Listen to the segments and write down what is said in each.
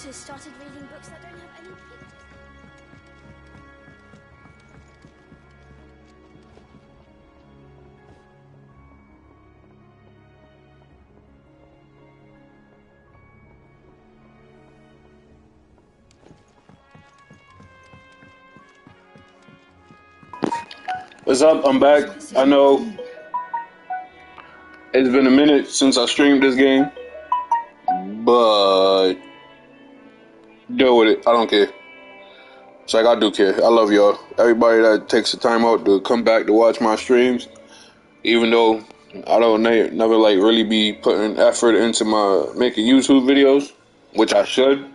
daughter's started reading books that don't have any pictures. What's up? I'm back. I know it's been a minute since I streamed this game, but deal with it. I don't care. It's like I do care. I love y'all. Everybody that takes the time out to come back to watch my streams, even though I don't never like really be putting effort into my making YouTube videos, which I should,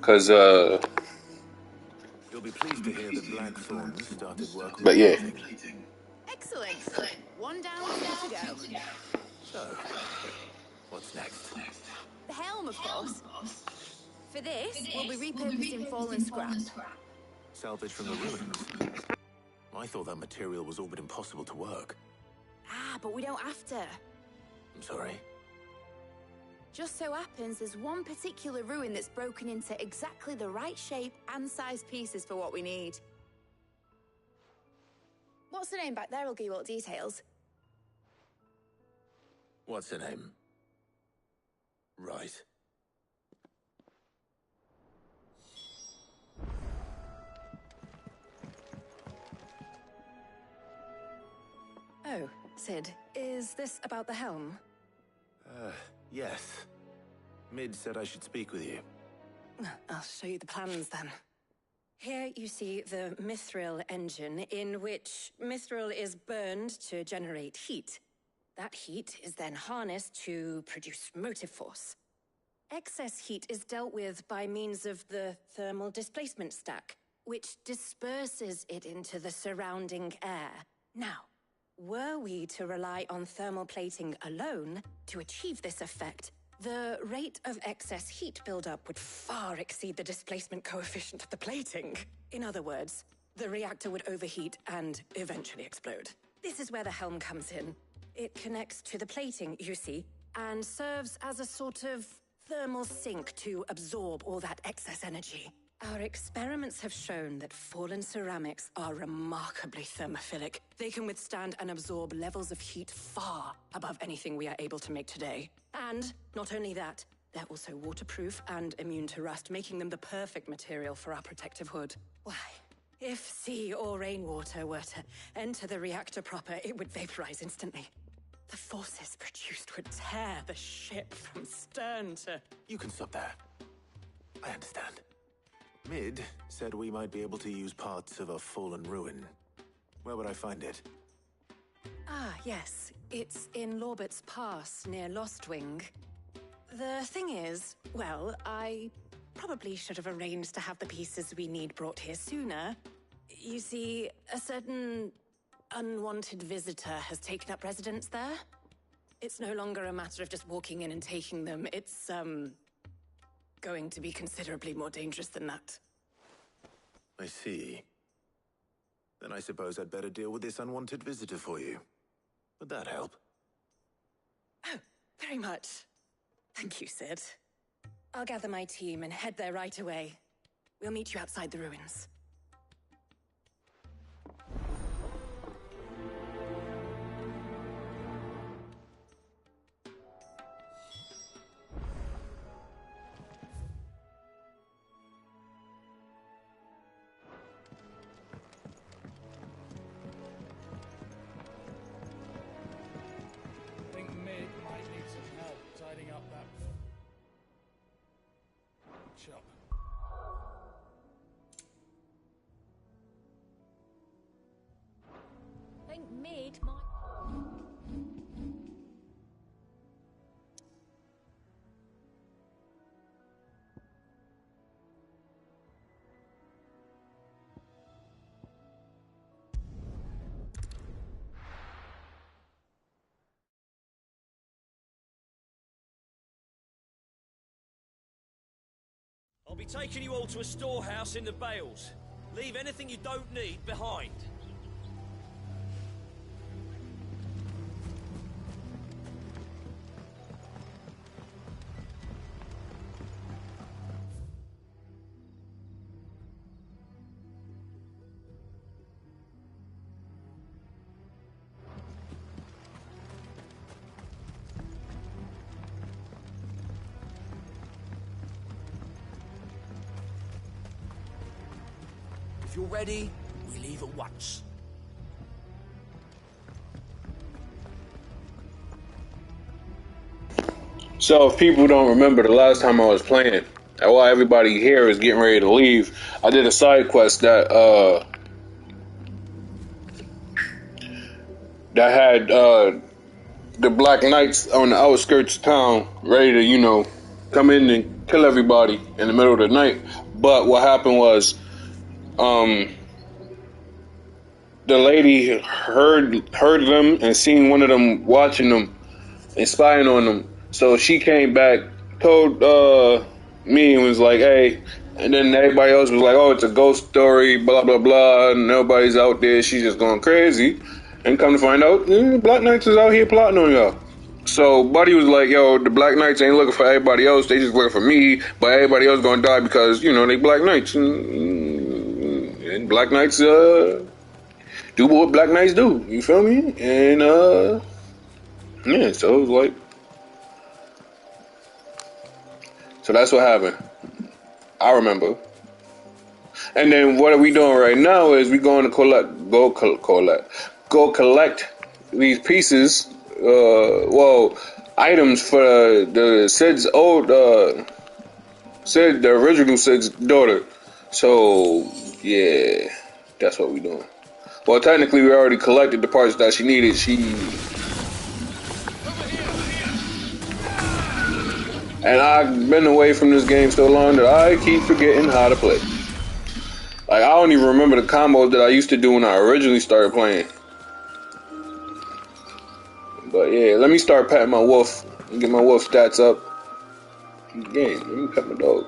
cause you'll be pleased to hear that Blackthorn started work on but yeah. Excellent. One down, two to go. So, what's next? The helm, of course. For this, we'll be repurposing fallen scrap. Salvage from the ruins? I thought that material was all but impossible to work. Ah, but we don't have to. I'm sorry. Just so happens there's one particular ruin that's broken into exactly the right shape and size pieces for what we need. What's the name back there? I'll give you all the details. What's her name? Right. Oh, Cid, is this about the helm? Yes. Mid said I should speak with you. I'll show you the plans then. Here you see the Mithril engine, in which Mithril is burned to generate heat. That heat is then harnessed to produce motive force. Excess heat is dealt with by means of the thermal displacement stack, which disperses it into the surrounding air. Now, were we to rely on thermal plating alone to achieve this effect, the rate of excess heat buildup would far exceed the displacement coefficient of the plating. In other words, the reactor would overheat and eventually explode. This is where the helm comes in. It connects to the plating, you see, and serves as a sort of thermal sink to absorb all that excess energy. Our experiments have shown that fallen ceramics are remarkably thermophilic. They can withstand and absorb levels of heat far above anything we are able to make today. And not only that, they're also waterproof and immune to rust, making them the perfect material for our protective hood. Why, if sea or rainwater were to enter the reactor proper, it would vaporize instantly. The forces produced would tear the ship from stern to... You can stop there. I understand. Mid said we might be able to use parts of a fallen ruin. Where would I find it? Ah, yes. It's in Lorbert's Pass, near Lostwing. The thing is, well, I probably should have arranged to have the pieces we need brought here sooner. You see, a certain unwanted visitor has taken up residence there. It's no longer a matter of just walking in and taking them. It's, going to be considerably more dangerous than that. I see. Then I suppose I'd better deal with this unwanted visitor for you. Would that help? Oh, very much. Thank you, Cid. I'll gather my team and head there right away. We'll meet you outside the ruins. Mid might... I'll be taking you all to a storehouse in the Bales. Leave anything you don't need behind. If you're ready, we leave at once. So if people don't remember the last time I was playing, and while everybody here is getting ready to leave, I did a side quest that had the Black Knights on the outskirts of town ready to, come in and kill everybody in the middle of the night. But what happened was, the lady heard them and seen one of them watching them and spying on them. So she came back, told me, and was like, "Hey," and then everybody else was like, "Oh, it's a ghost story, blah blah blah." And nobody's out there. She's just going crazy. And come to find out, Black Knights is out here plotting on y'all. So Buddy was like, "Yo, the Black Knights ain't looking for everybody else. They just looking for me. But everybody else gonna die because they Black Knights, and Black Knights do what Black Knights do. You feel me? And yeah. So it was like, so that's what happened. I remember. And then what are we doing right now is we going to collect these pieces, items for the Cid's old, Cid, the original Cid's daughter. So yeah, that's what we doing. Well, technically we already collected the parts that she needed. And I've been away from this game so long that I keep forgetting how to play. Like, I don't even remember the combos that I used to do when I originally started playing. But yeah, let me start patting my wolf and get my wolf stats up. Game, let me pet my dog.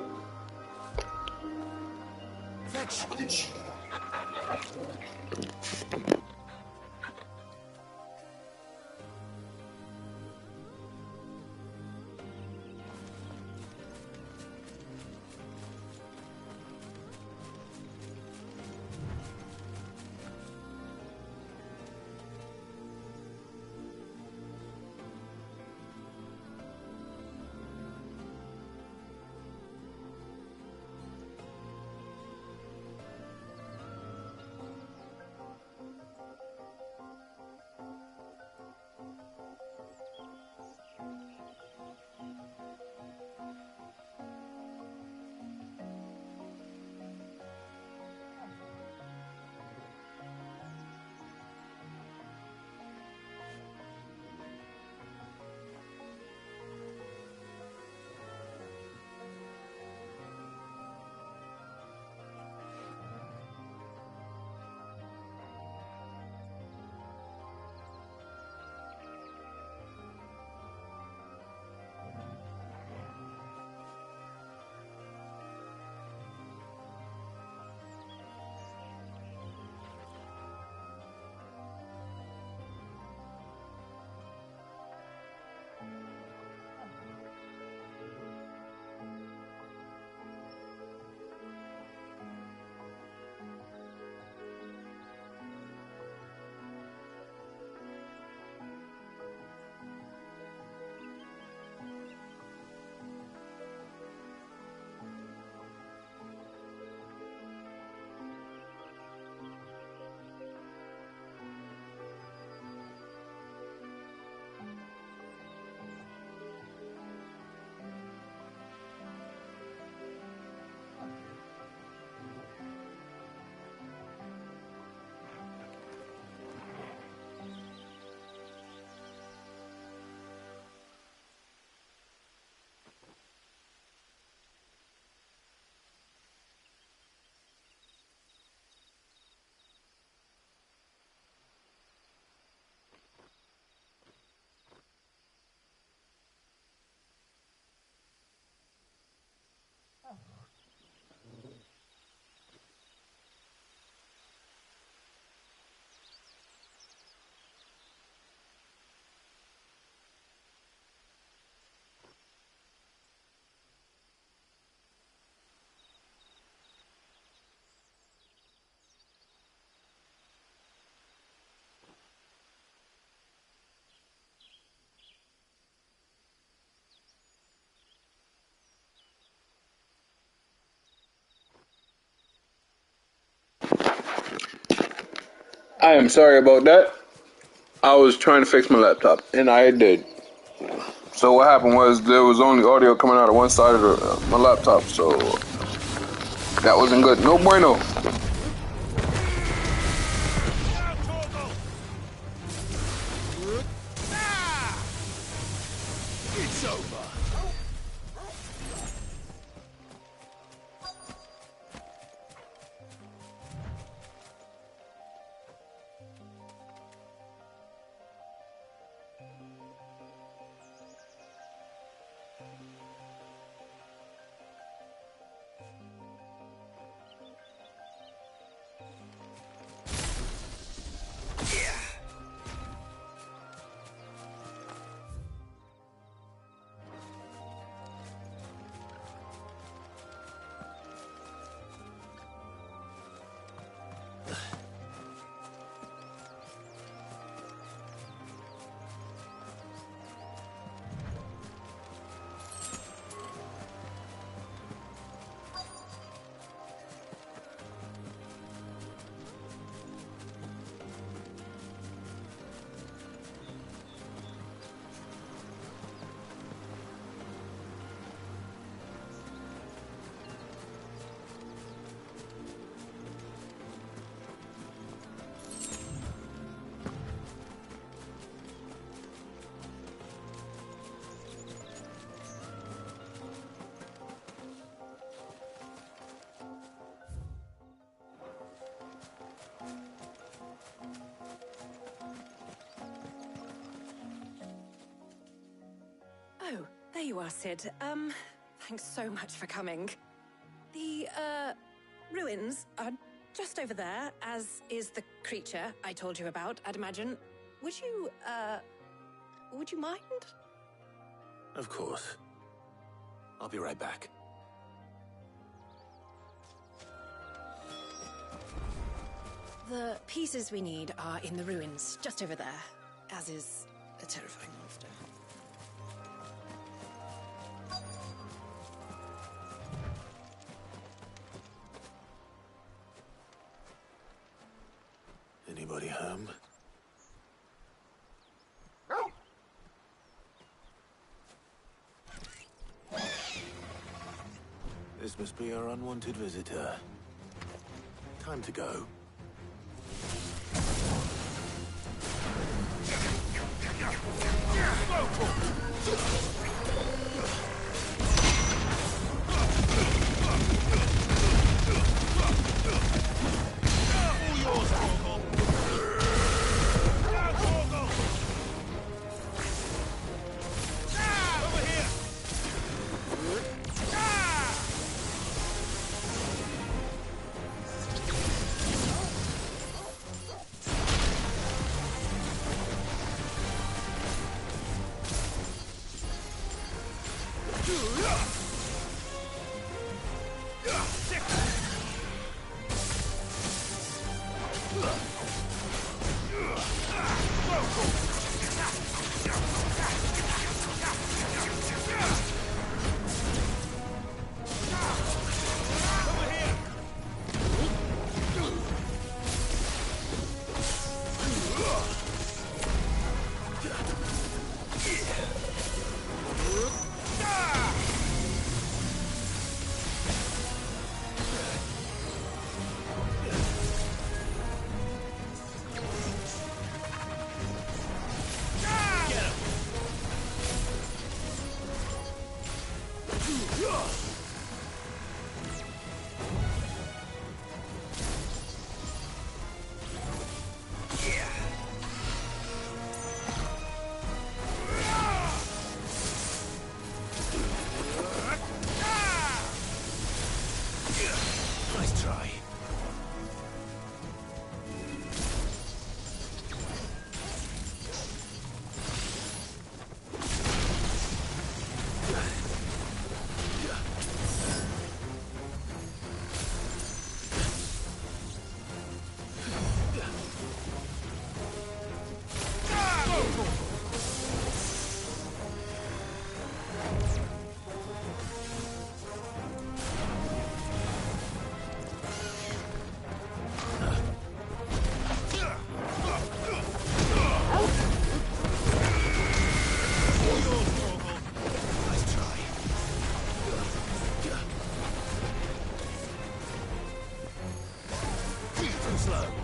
I am sorry about that. I was trying to fix my laptop, and I did. So what happened was there was only audio coming out of one side of my laptop, so that wasn't good. No bueno. It's over. Oh, there you are, Sid. Thanks so much for coming. The, ruins are just over there, as is the creature I told you about, I'd imagine. Would you mind? Of course. I'll be right back. The pieces we need are in the ruins, just over there, as is a terrifying monster. Anybody home? This must be our unwanted visitor. Time to go. and slow.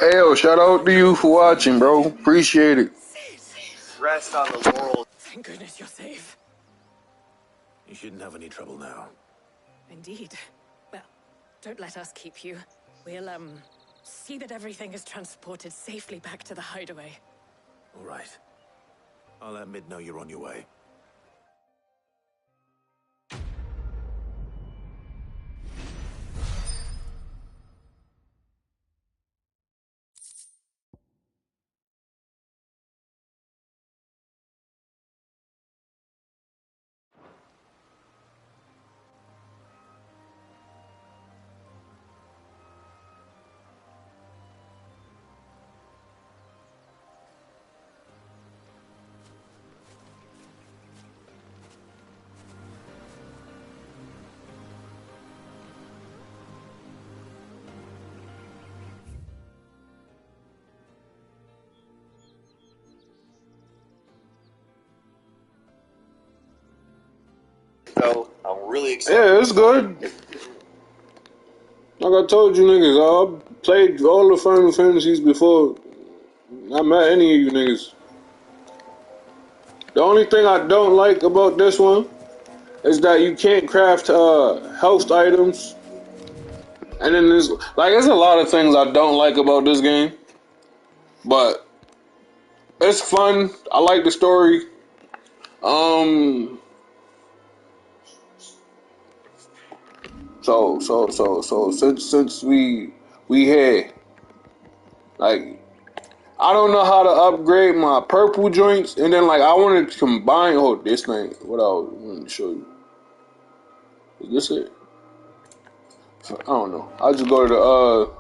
Hey, yo, shout out to you for watching, bro. Appreciate it. Rest on the laurels. Thank goodness you're safe. You shouldn't have any trouble now. Indeed. Well, don't let us keep you. We'll, see that everything is transported safely back to the hideaway. All right. I'll let Mid know you're on your way. So I'm really excited. Yeah, it's good. Like I told you niggas, I played all the Final Fantasies before I met any of you niggas. The only thing I don't like about this one is that you can't craft health items. And then there's a lot of things I don't like about this game. But it's fun. I like the story. So since we here, like, I don't know how to upgrade my purple joints, and then like I wanted to combine. Oh, this thing. What I wanted to show you. Is this it? I don't know. I'll just go to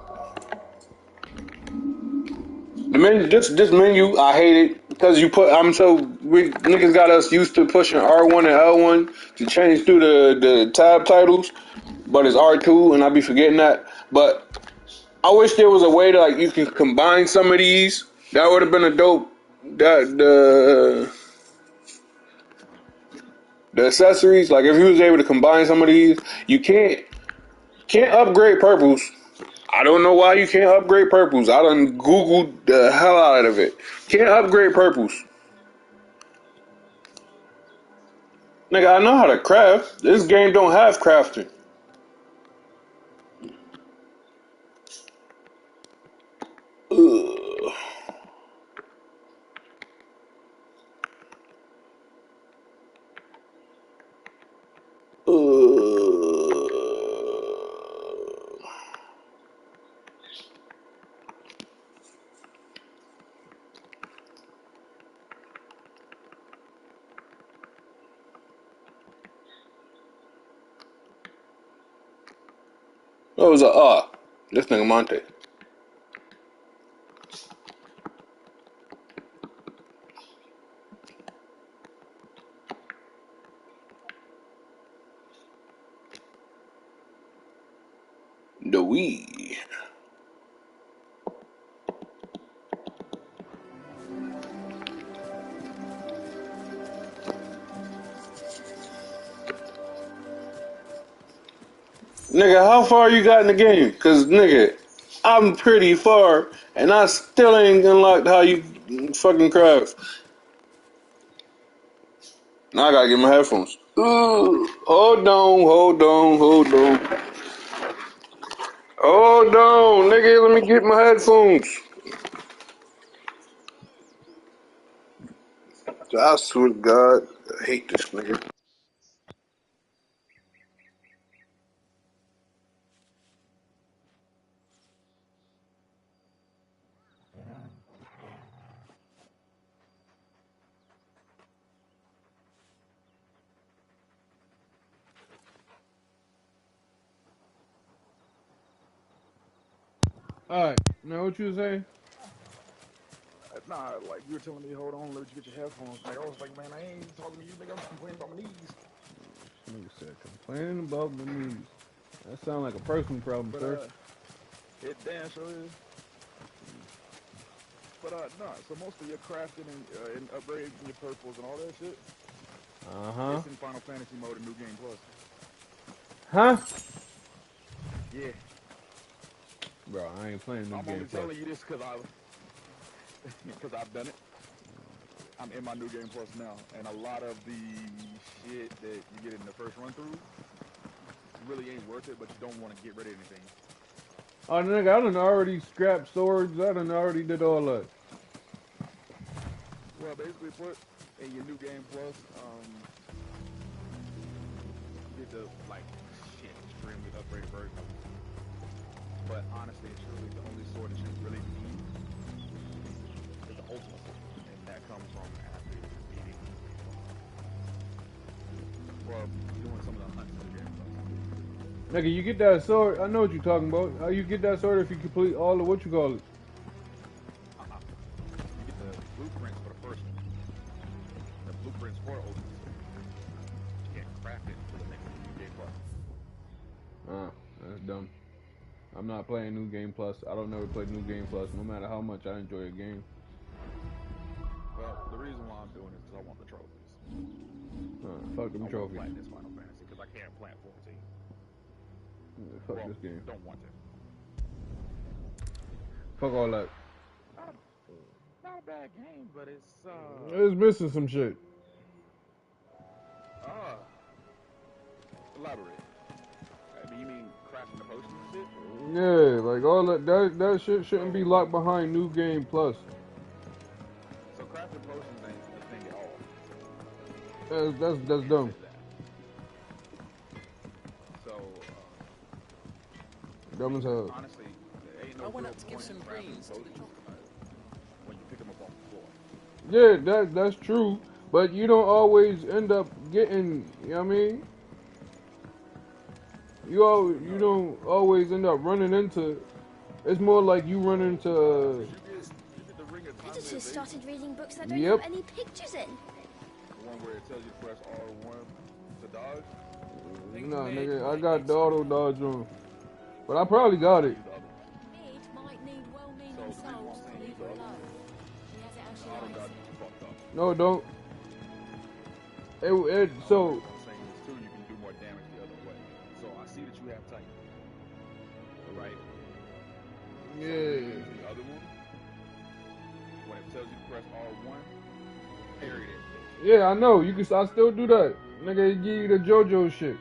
the menu. This menu, I hate it because niggas got us used to pushing R1 and L1 to change through the tab titles, but it's R2, and I be forgetting that. But I wish there was a way to, like, you can combine some of these. That would have been a dope. The accessories, like if you was able to combine some of these, you can't upgrade purples. I don't know why you can't upgrade purples. I done Googled the hell out of it. Can't upgrade purples. Nigga, I know how to craft. This game don't have crafting. Ugh. What was this nigga Monte. The Wii. Nigga, how far you got in the game? Cause nigga, I'm pretty far, and I still ain't unlocked how you fucking craft. Now I gotta get my headphones. Hold on. hold on, nigga. Let me get my headphones. I swear to God, I hate this nigga. Alright, now what you saying? Nah, like you were telling me, hold on, let you get your headphones. Like I was like, man, I ain't talking to you, nigga. I'm complaining about my knees. Nigga said complaining about the knees. That sound like a personal problem, But sir. it damn sure is. But nah. So most of your crafting and upgrades and your purples and all that shit, it's in Final Fantasy mode and New Game Plus. Huh? Yeah. Bro, I ain't playing New I'm Game only Plus. telling you this because I've done it. I'm in my New Game Plus now, and a lot of the shit that you get in the first run through really ain't worth it, but you don't want to get rid of anything. Oh, nigga, I done already scrapped swords. I done already did all that. Well, basically put in your New Game Plus, you get the, like, shit, extremely upgraded version of it. But honestly, it's really the only sword that you really need is the Ultimate Sword, and that comes from after beating, well, doing some of the hunts in the game. Nigga, you get that sword. I know what you're talking about. How you get that sword if you complete all of what you call it? You get the blueprints for the first one. The blueprints for Ultimate Sword. You can't craft it for the next New Game Plus. That's dumb. I'm not playing New Game Plus. I don't never play New Game Plus, no matter how much I enjoy a game. Well, the reason why I'm doing it is because I want the trophies. Fuck them trophies. I want to play this Final Fantasy because I can't plant 14. Fuck this game. Don't want to. Fuck all that. Not a bad game, but it's It's missing some shit. Elaborate. You mean crafting the potions and shit? Yeah, like all that shit shouldn't be locked behind New Game Plus. So crafting potions ain't the thing at all. That's dumb. So Dumb as hell. honestly, there ain't no I went real up to give point some in crafting greens to the potions when you pick them up off the floor. Yeah, that's true. But you don't always end up getting, you know what I mean? You don't always end up running into. It's more like you run into. You get the Ring of I Time just started reading books I don't Yep. have any pictures in. the one where it tells you to press R1 to dodge. Nah, nigga, I got the auto dodge on, but I probably got it. Mid might need well-meaning So, souls to leave her alone. She has it how she Auto likes dodge it. is fucked up. No, don't. So What I'm saying is too, you can do more damage the other way. So I see that you have Titan. Right? yeah. The other one, when it tells you to press R1, parry that shit. Yeah, I know. I still do that. Nigga, it give you the JoJo shit.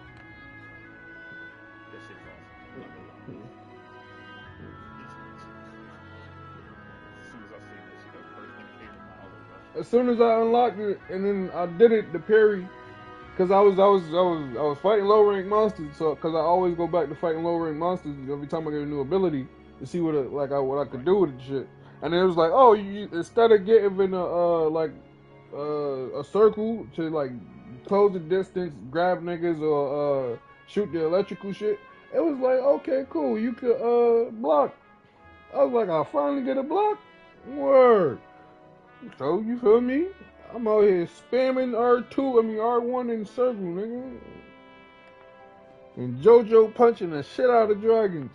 That shit's awesome. I'm not gonna lie. As soon as I seen that shit, that first thing that came to mind, I was like, As soon as I unlocked it, and then I did it, the parry, cause I was fighting low rank monsters, so cause I always go back to fighting low rank monsters every time I get a new ability to see what I could do with the shit. And then it was like, oh, you instead of getting in a circle to like close the distance, grab niggas or shoot the electrical shit, it was like, okay, cool, you could block. I was like, I finally get a block. Word. So, you feel me? I'm out here spamming R1 in circle, nigga. And JoJo punching the shit out of dragons.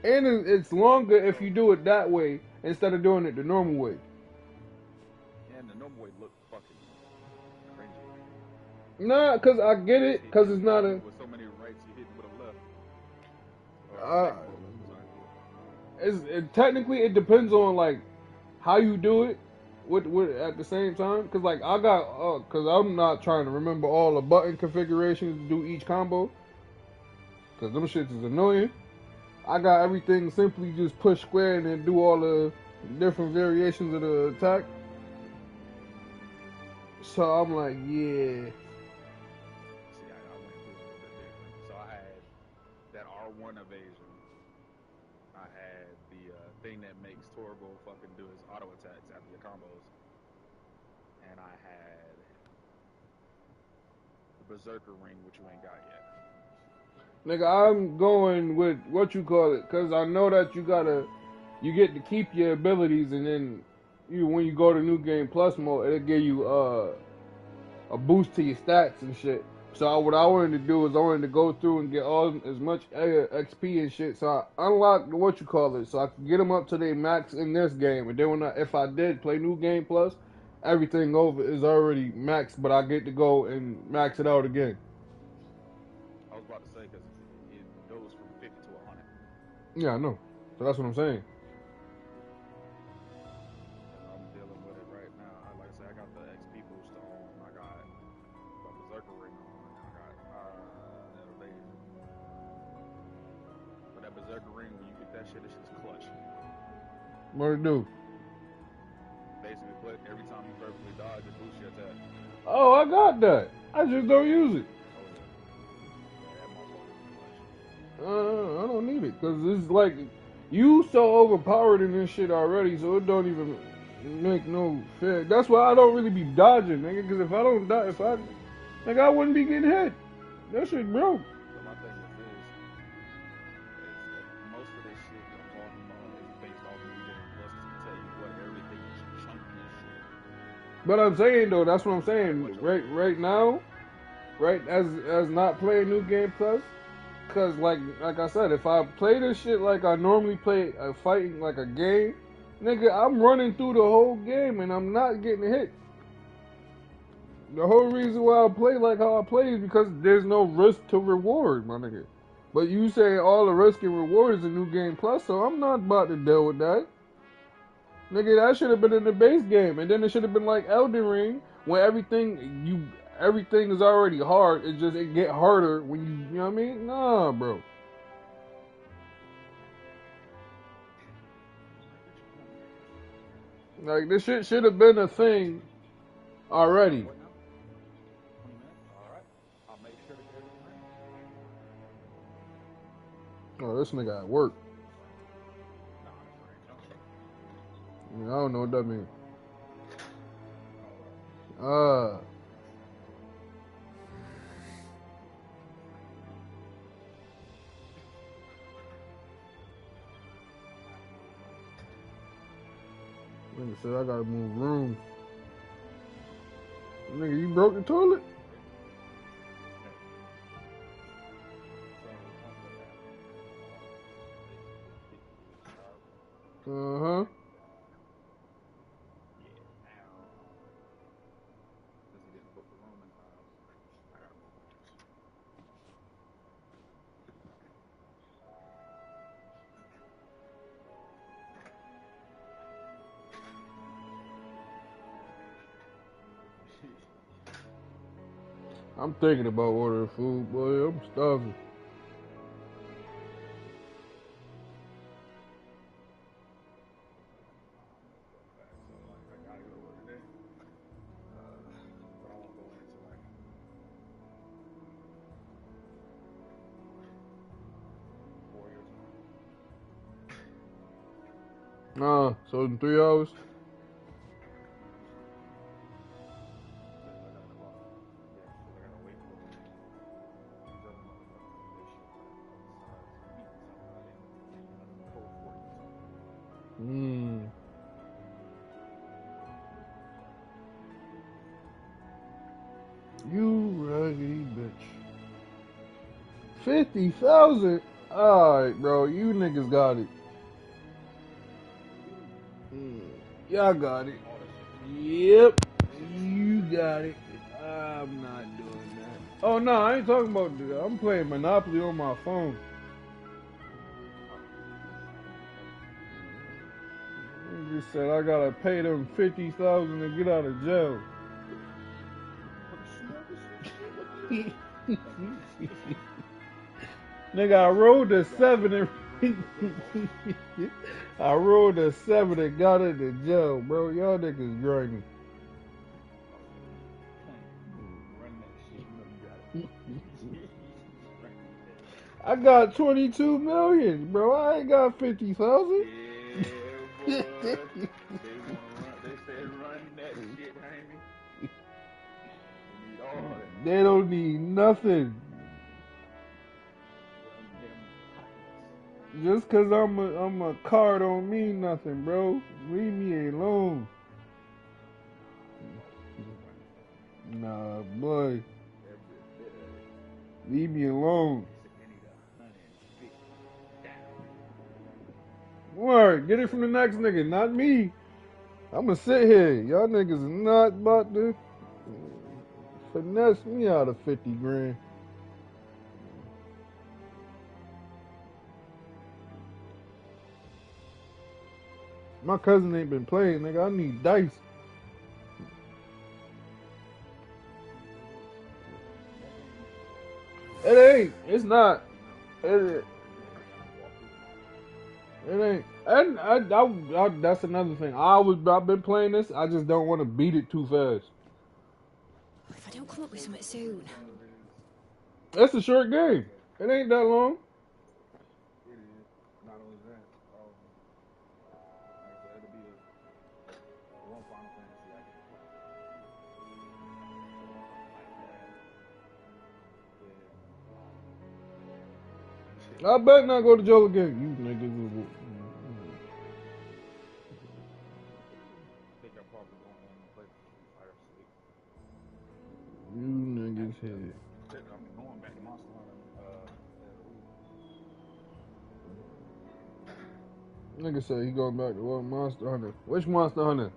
And it's longer if you do it that way instead of doing it the normal way. and the normal way looked fucking cringy. Nah, cause I get it, cause it's not a. With so many rights, you hit with a left. Technically it depends on like how you do it with at the same time, cause like I got cause I'm not trying to remember all the button configurations to do each combo, cause them shits is annoying. I got everything simply just push square and then do all the different variations of the attack. So I'm like, yeah. See, I went through a little bit different. So I had that R1 evasion. I had the thing that makes Torgo fucking do his auto attacks after your combos. And I had the Berserker ring, which you ain't got yet. Nigga, I'm going with what you call it, cause I know that you get to keep your abilities, and then when you go to New Game Plus mode, it'll give you a boost to your stats and shit. So what I wanted to do is I wanted to go through and get as much XP and shit. So I unlocked what you call it, so I could get them up to their max in this game. And then if I did play New Game Plus, everything over is already maxed, but I get to go and max it out again. I was about to say, because it goes from 50 to 100. Yeah, I know. So that's what I'm saying. I'm dealing with it right now. Like I said, I got the XP booster on. I got the Berserker ring on. I got that evasion. But that Berserker ring, when you get that shit, it's just clutch. What it do? Basically, every time you perfectly dodge, it boosts your attack. Oh, I got that. I just don't use it. I don't need it, cause it's like you so overpowered in this shit already, so it don't even make no fair. That's why I don't really be dodging, nigga. Cause if I don't dodge, nigga, I wouldn't be getting hit. That shit broke. So my thing with this is that most of this shit that I'm talking about is based off of New Game Plus to tell you what everything is chunky and shit. But I'm saying though, that's what I'm saying. Right now, as not playing New Game Plus. Cause like I said, if I play this shit like I normally play a fighting like a game, nigga, I'm running through the whole game and I'm not getting hit. The whole reason why I play like how I play is because there's no risk to reward, my nigga. But you say all the risk and reward is a New Game Plus, so I'm not about to deal with that. Nigga, that should have been in the base game, and then it should have been like Elden Ring, where everything is already hard. It get harder when you know what I mean? Nah, bro. Like this shit should have been a thing already. Oh, this nigga at work. I don't know what that means. Nigga said I gotta move rooms. Nigga, you broke the toilet? Uh-huh. I'm thinking about ordering food, boy. I'm starving. Nah, so in 3 hours? You raggedy bitch. 50,000? Alright, bro. You niggas got it. Y'all got it. Yep. You got it. I'm not doing that. Oh, no. I ain't talking about that. I'm playing Monopoly on my phone. You just said I gotta pay them 50,000 to get out of jail. Nigga, I rolled a 7 and I rolled a 7 and got into jail, bro. Y'all niggas grimy. Run that shit. You know you got it. I got 22 million, bro. I ain't got 50,000. Yeah, boy. They said run that shit, Amy. They need all that. They don't need nothing. Just cause I'm a car don't mean nothing, bro. Leave me alone. Nah, boy. Leave me alone. Word, get it from the next nigga, not me. I'ma sit here. Y'all niggas is not about to finesse me out of 50 grand. My cousin ain't been playing, nigga. I need dice. It ain't. It's not. It ain't. And I that's another thing. I've been playing this. I just don't want to beat it too fast. If I don't come up with something soon. That's a short game. It ain't that long. It is. Not only that, like I said, it'll be one Final Fantasy I can play. Like that. I better not go to jail again. You niggas. I think I'm probably going to play Fire 6. You niggas here. I'm going back to Monster Hunter. Nigga said he going back to what? Monster Hunter. Which Monster Hunter?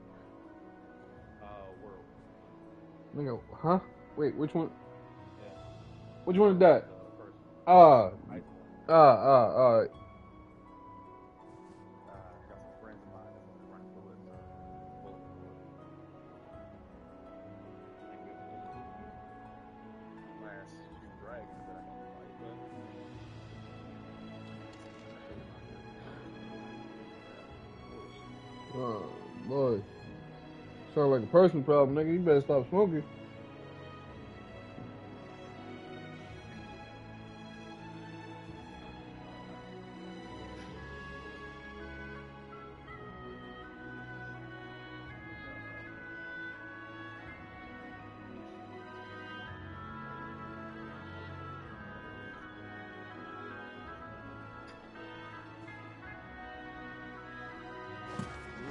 World. Nigga, huh? Wait, which one? Yeah. Which one is that? First. Alright. I got some friends of mine that's running through it, so last few dragons that I can fight, but Oh, boy. Sound like a personal problem, nigga. You better stop smoking.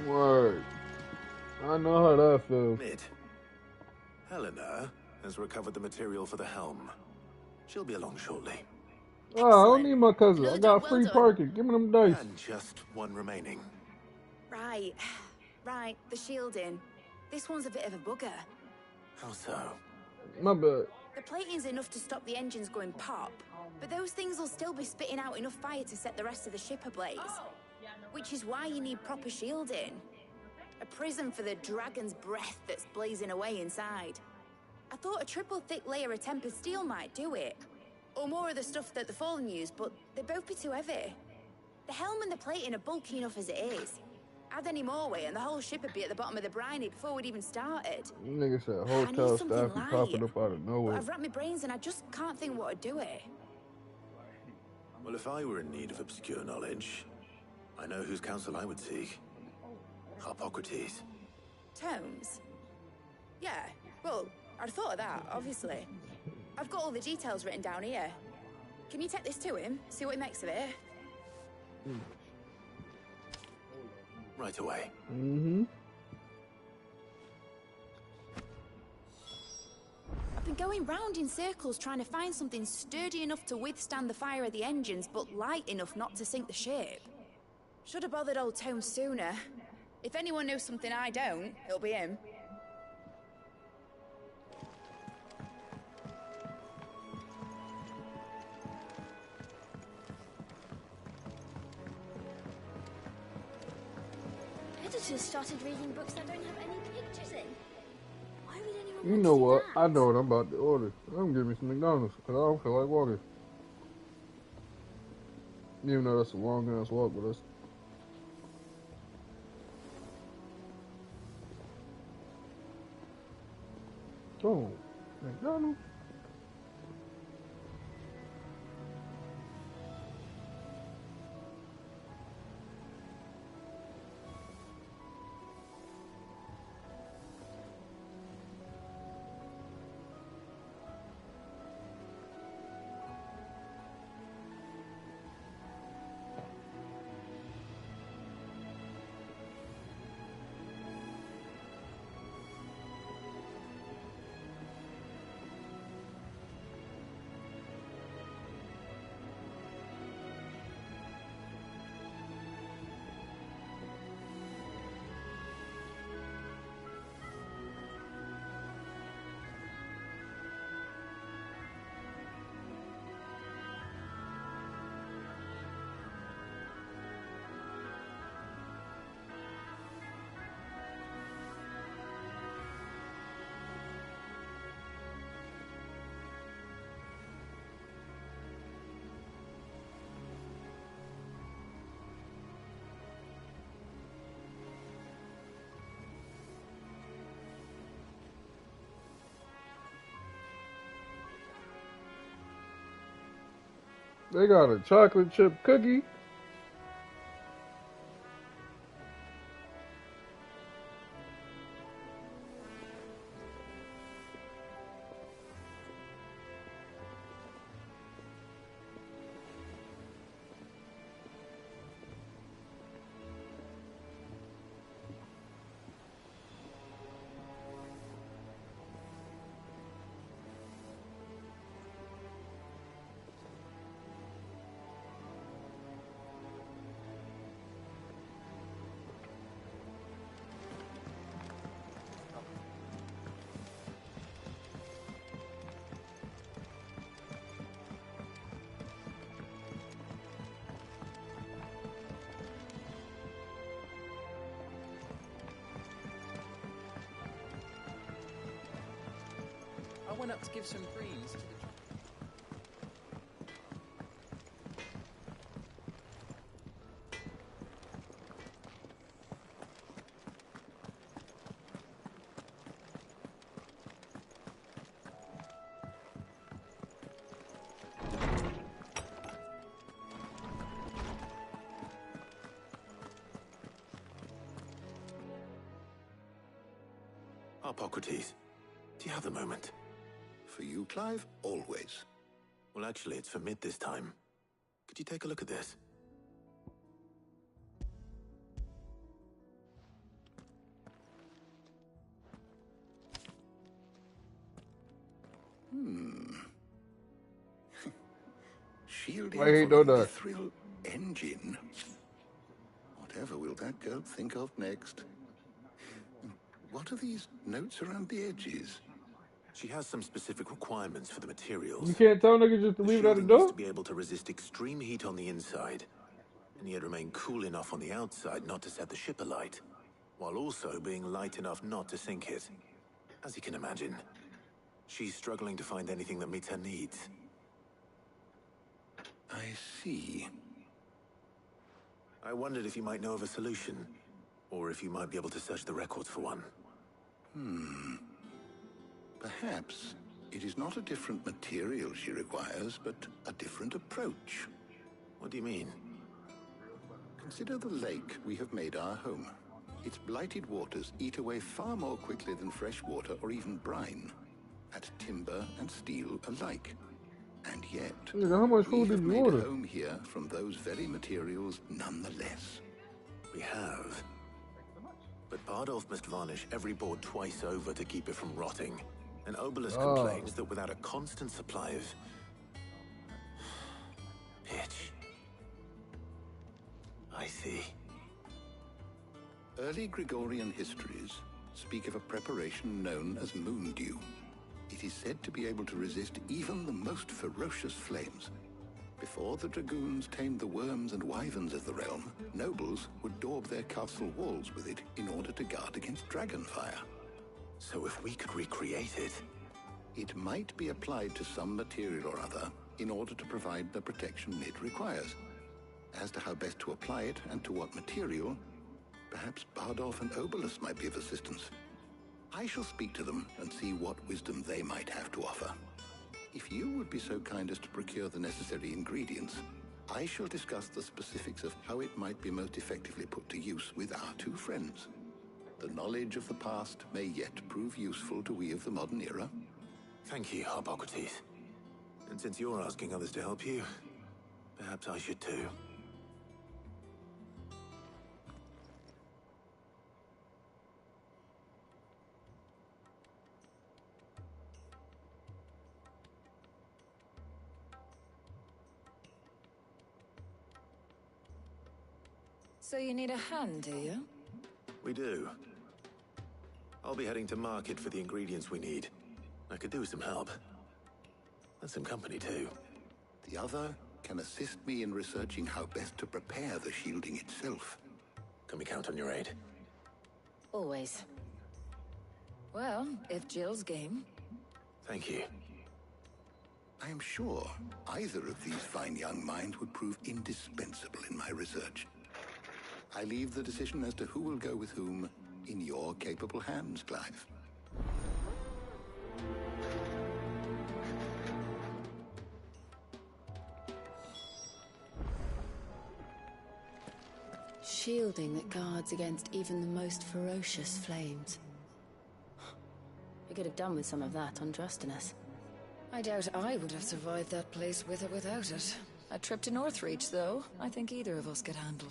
Word. I know how that feels. Mid. Helena has recovered the material for the helm. She'll be along shortly. Oh, I don't need my cousin. I Well got done, free well done. parking. Give me them dice. And just one remaining. Right. Right, the shielding. This one's a bit of a bugger. How so? My bad. The plating's enough to stop the engines going pop, but those things will still be spitting out enough fire to set the rest of the ship ablaze. Which is why you need proper shielding. A prison for the dragon's breath that's blazing away inside. I thought a triple thick layer of tempered steel might do it. Or more of the stuff that the Fallen use, but they'd both be too heavy. The helm and the plating are bulky enough as it is. Add any more weight and the whole ship would be at the bottom of the briny before we'd even started. Nigga said I hotel need something staff be popping light. up out of But nowhere. I've racked my brains and I just can't think what would do it. Well, if I were in need of obscure knowledge, I know whose counsel I would seek. Harpocrates. Tomes? Yeah, well, I'd thought of that, obviously. I've got all the details written down here. Can you take this to him, see what he makes of it? Right away. Mm-hmm. I've been going round in circles trying to find something sturdy enough to withstand the fire of the engines, but light enough not to sink the ship. Should have bothered old Tomes sooner. If anyone knows something I don't, it'll be him. Editors started reading books that don't have any pictures in. Why would anyone You want know to do what? that? I know what I'm about to order. I'm gonna give me some McDonald's because I don't feel like walking. Even though that's a long ass walk, but that's. Oh, McDonald's. They got a chocolate chip cookie. I went up to give some greens to the... Harpocrates, do you have a moment? For you, Clive? Always. Well, actually, it's for Mid this time. Could you take a look at this? Shielding I hate for a Dodo. mithril engine. Whatever will that girl think of next? What are these notes around the edges? She has some specific requirements for the materials. You can't tell niggas just to leave it at the shielding needs door? to be able to resist extreme heat on the inside, and yet remain cool enough on the outside not to set the ship alight, while also being light enough not to sink it. As you can imagine, she's struggling to find anything that meets her needs. I see. I wondered if you might know of a solution, or if you might be able to search the records for one. Perhaps it is not a different material she requires, but a different approach. What do you mean? Consider the lake we have made our home. Its blighted waters eat away far more quickly than fresh water or even brine, at timber and steel alike. And yet, Nigga, how much we food have did you made order? a home here from those very materials nonetheless. We have. But Bardolph must varnish every board twice over to keep it from rotting. And Obelisk complains that without a constant supply of... pitch. I see. Early Gregorian histories speak of a preparation known as moon dew. It is said to be able to resist even the most ferocious flames. Before the dragoons tamed the worms and wyverns of the realm, nobles would daub their castle walls with it in order to guard against dragonfire. So if we could recreate it... It might be applied to some material or other in order to provide the protection it requires. as to how best to apply it and to what material, perhaps Bardolph and Obolus might be of assistance. I shall speak to them and see what wisdom they might have to offer. If you would be so kind as to procure the necessary ingredients, I shall discuss the specifics of how it might be most effectively put to use with our two friends. The knowledge of the past may yet prove useful to we of the modern era. Thank you, Harpocrates. And since you're asking others to help you, perhaps I should too. So you need a hand, do you? We do. I'll be heading to market for the ingredients we need. I could do with some help. And some company too. The other can assist me in researching how best to prepare the shielding itself. Can we count on your aid? Always. Well, if Jill's game. Thank you. I am sure either of these fine young minds would prove indispensable in my research. I leave the decision as to who will go with whom in your capable hands, Clive. Shielding that guards against even the most ferocious flames. We could have done with some of that on Drustinus. I doubt I would have survived that place with or without it. A trip to Northreach, though, I think either of us could handle.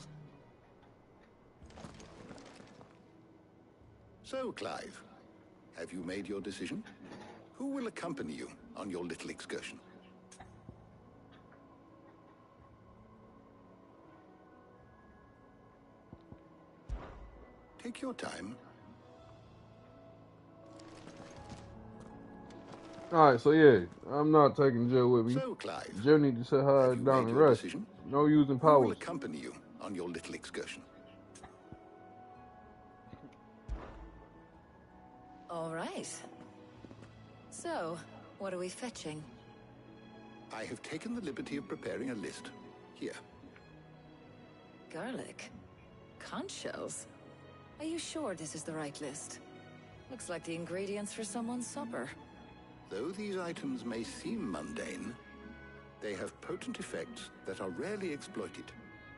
So, Clive, have you made your decision? Who will accompany you on your little excursion? Take your time. Alright, so yeah, I'm not taking Jill with me. So, Clive, Jill need to sit her down and rest. Decision? No using Who will powers. accompany you on your little excursion? All right. So, what are we fetching? I have taken the liberty of preparing a list. Here. Garlic. Conch shells. Are you sure this is the right list? Looks like the ingredients for someone's supper. Though these items may seem mundane, they have potent effects that are rarely exploited,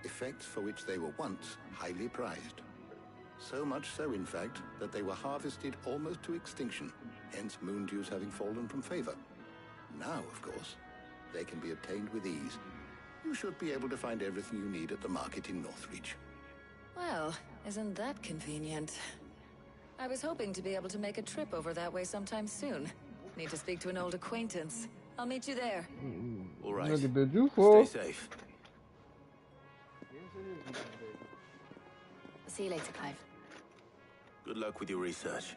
effects for which they were once highly prized. So much so, in fact, that they were harvested almost to extinction, hence moon dews having fallen from favor. Now, of course, they can be obtained with ease. You should be able to find everything you need at the market in Northreach. Well, isn't that convenient? I was hoping to be able to make a trip over that way sometime soon. Need to speak to an old acquaintance. I'll meet you there. All right. Nigga, did you fall? Stay safe. See you later, Clive. Good luck with your research.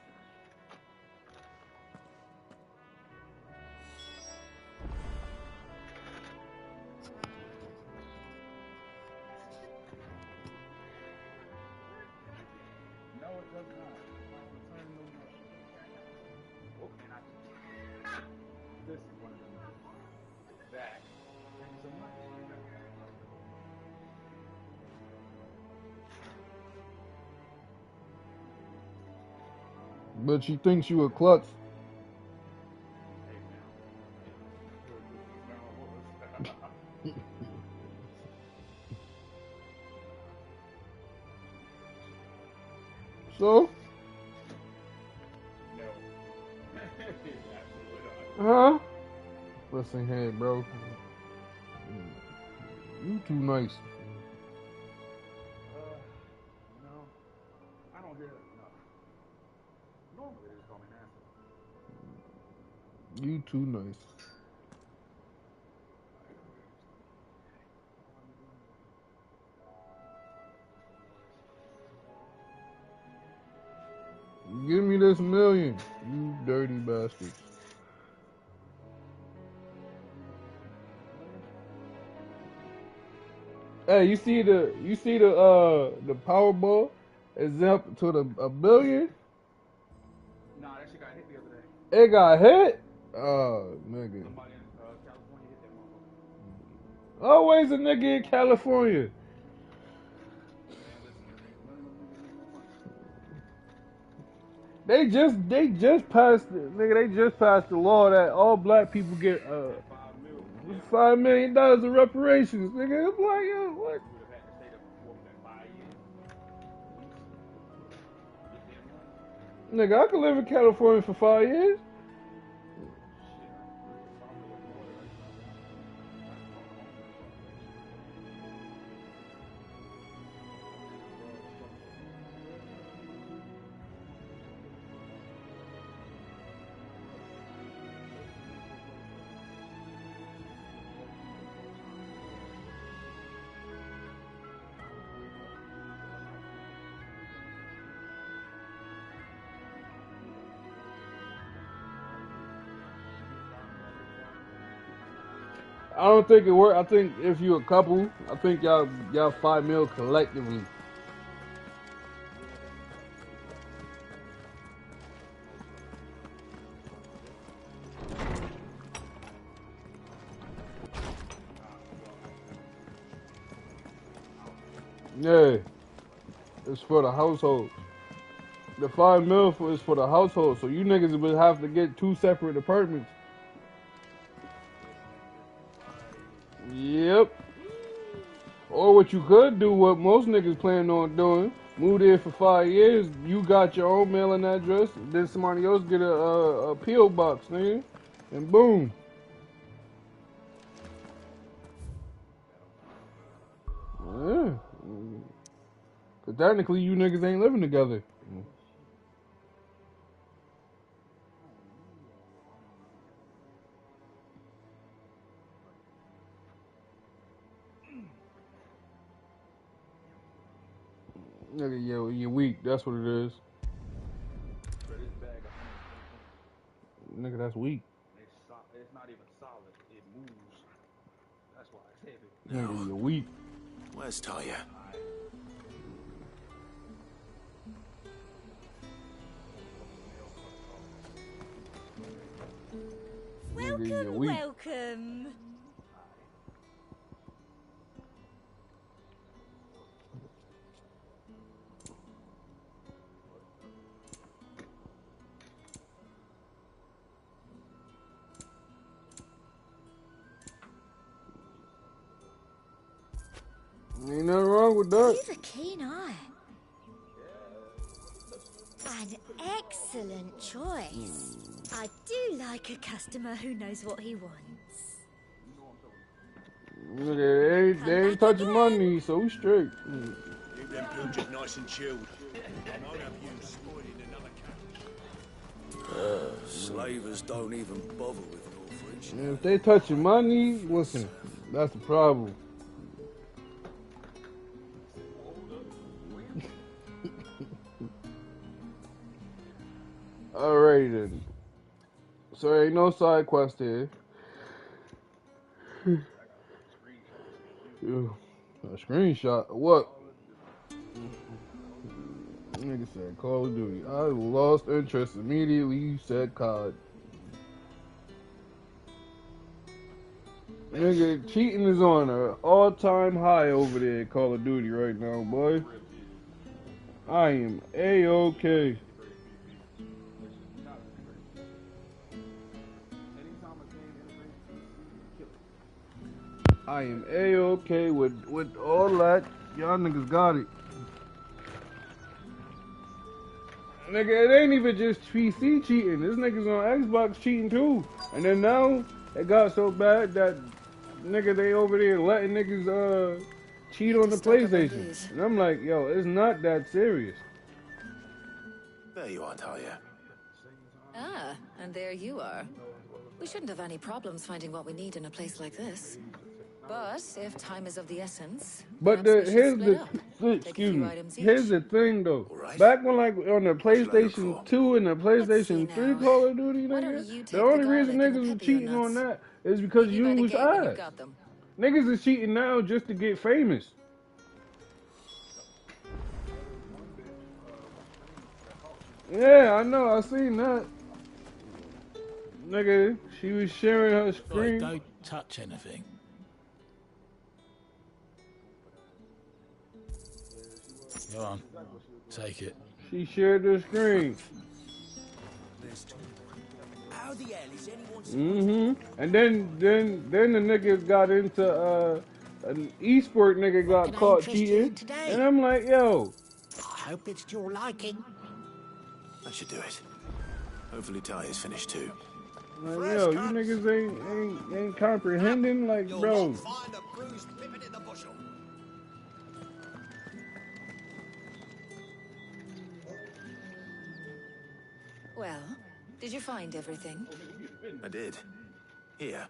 No, it does not. Return no more. Oh, and this is one of them. That. Thank you so much. But she thinks you a klutz. So? Huh? Listen here, bro. You too nice. No, I don't hear that enough. Normally they just call me nasty. You too nice. Give me this million, you dirty bastard. Hey, you see the Powerball is up to a billion? Nah, that shit got hit the other day. It got hit? Oh, nigga. Somebody in California hit that motherfucker. Always a nigga in California. They just passed the law that all black people get $5 million of reparations. Nigga, it's like, yo, what? Nigga, I could live in California for 5 years. I don't think it work. I think if you a couple, I think y'all $5 million collectively. Yeah, it's for the household. The $5 million is for the household, so you niggas would have to get 2 separate apartments. Yep. Or what you could do, what most niggas plan on doing, move there for 5 years, you got your own mailing address, then somebody else get a P.O. box, nigga, and boom. Yeah. Cause technically you niggas ain't living together. Nigga, you're weak. That's what it is. Nigga, that's weak. It's not even solid. It moves. That's why it's heavy. Nigga, you're weak. Where's Talia? Nigga, you're weak. Welcome. Ain't nothing wrong with that. You've a keen eye. An excellent choice. I do like a customer who knows what he wants. Nigga, they ain't touching my knees, so we straight. Keep them pilchards nice and chilled. I won't have you spoiling another carriage. Slavers don't even bother with Northridge. Man, if they touching my knees, listen, that's the problem. Alrighty then. So ain't no side quest here. A screenshot? What? Nigga said Call of Duty. I lost interest immediately. You said COD. Nigga, cheating is on an all-time high over there at Call of Duty right now, boy. I am A-OK. I am A-OK with all that. Y'all niggas got it. Nigga, it ain't even just PC cheating. This niggas on Xbox cheating too. And then now, it got so bad that nigga, they over there letting niggas cheat on the PlayStation. And I'm like, yo, it's not that serious. There you are, Talia. Ah, and there you are. We shouldn't have any problems finding what we need in a place like this. But if time is of the essence, but here's the thing though. Right. Back when like on the PlayStation 2 and the PlayStation 3 Call of Duty, nigga, the only reason niggas was cheating on that is because you was ass. Niggas is cheating now just to get famous. Yeah, I know, I seen that. Nigga, she was sharing her screen. Don't touch anything. Go on, take it. She shared the screen. How the hell is anyone supposed And then the nigga got into an esport nigga got Can I caught interest you cheating, today? and I'm like, yo, I hope it's to your liking. That should do it. Hopefully Ty is finished too. like, yo, you niggas ain't comprehending, like, bro. Find a bruised pippin in the bushel. Well, did you find everything? I did. Here.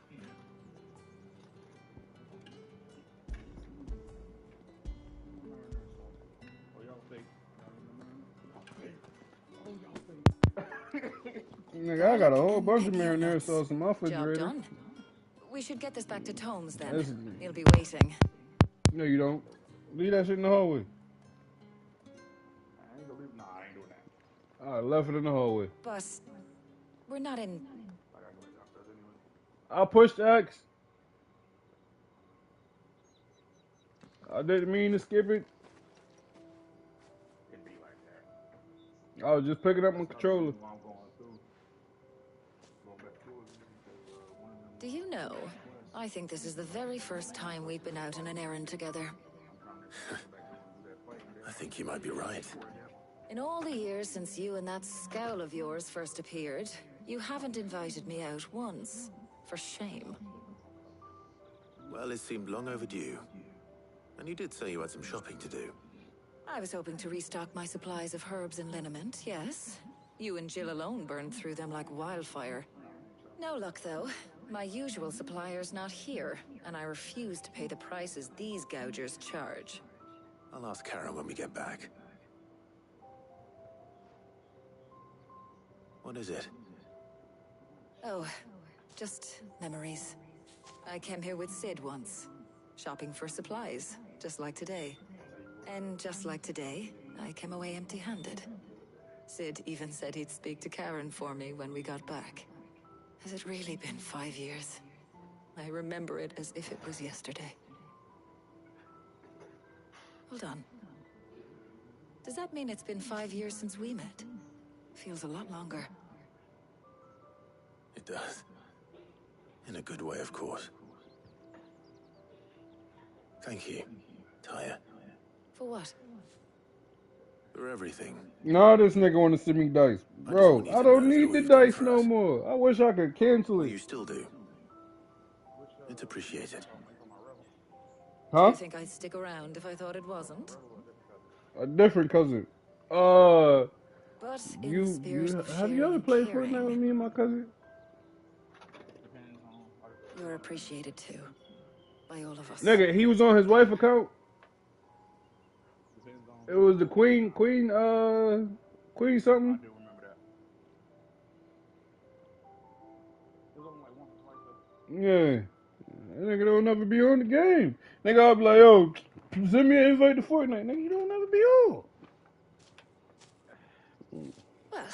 Nigga, I got a whole bunch of marinara sauce in my Job refrigerator. done. We should get this back to Tomes then. Listen. He'll be waiting. No, you don't. Leave that shit in the hallway. I ain't gonna leave. Nah, I ain't doing that. I left it in the hallway. But we're not in. I gotta go downstairs anyway. I pushed X. I didn't mean to skip it. It'd be like that. I was just picking up my controller. While I'm going through. Going back to it. One of them. Do you know? I think this is the very first time we've been out on an errand together. I think you might be right. In all the years since you and that scowl of yours first appeared, you haven't invited me out once. For shame. Well, it seemed long overdue. And you did say you had some shopping to do. I was hoping to restock my supplies of herbs and liniment, yes. You and Jill alone burned through them like wildfire. No luck, though. My usual supplier's not here, and I refuse to pay the prices these gougers charge. I'll ask Karen when we get back. What is it? Oh, just memories. I came here with Sid once, shopping for supplies, just like today. And just like today, I came away empty-handed. Sid even said he'd speak to Karen for me when we got back. Has it really been 5 years? I remember it as if it was yesterday. Hold on. Does that mean it's been 5 years since we met? Feels a lot longer. It does. In a good way, of course. Thank you, Tyre. For what? For everything. No, this nigga want to send me dice. Bro, I don't need the dice no more. I wish I could cancel Well, it. you still do. It's appreciated. Do Huh? you think I'd stick around if I thought it wasn't? A different cousin. But in the You spirit of have you ever sharing played caring, Fortnite with me and my cousin? You're appreciated too. By all of us. Nigga, he was on his wife account. It was the Queen something. Yeah. That nigga don't never be on the game. Nigga, I'll be like, yo, send me an invite to Fortnite. Nigga, you don't never be on. Well,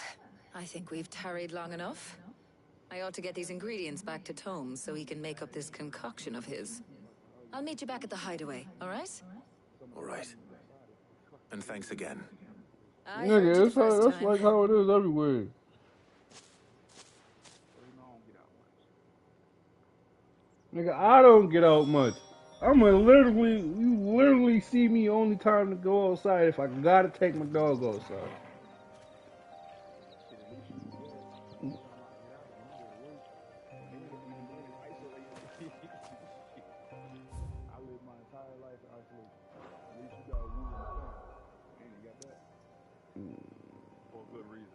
I think we've tarried long enough. I ought to get these ingredients back to Tomes so he can make up this concoction of his. I'll meet you back at the hideaway, all right? All right. And thanks again. Nigga, that's like how it is everywhere. Nigga, I don't get out much. You literally see me only time to go outside if I gotta take my dog outside. For a good reason.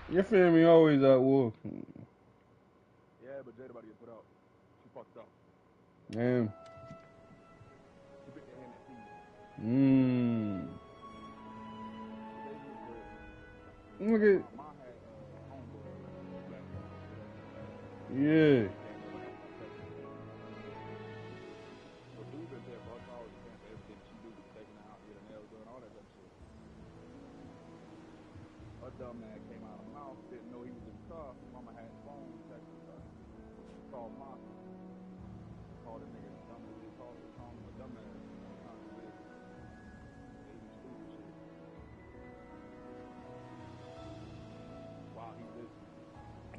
Your family always at war. Yeah, but Jada about to get put out. She fucked up. Damn. She bit their hand at fees. Look at. Yeah. Dumb man came out of the mouth, didn't know he was in the car. Mama had his phone, texted her. Called Mom. Called the nigga dumb. Called him a dumbass.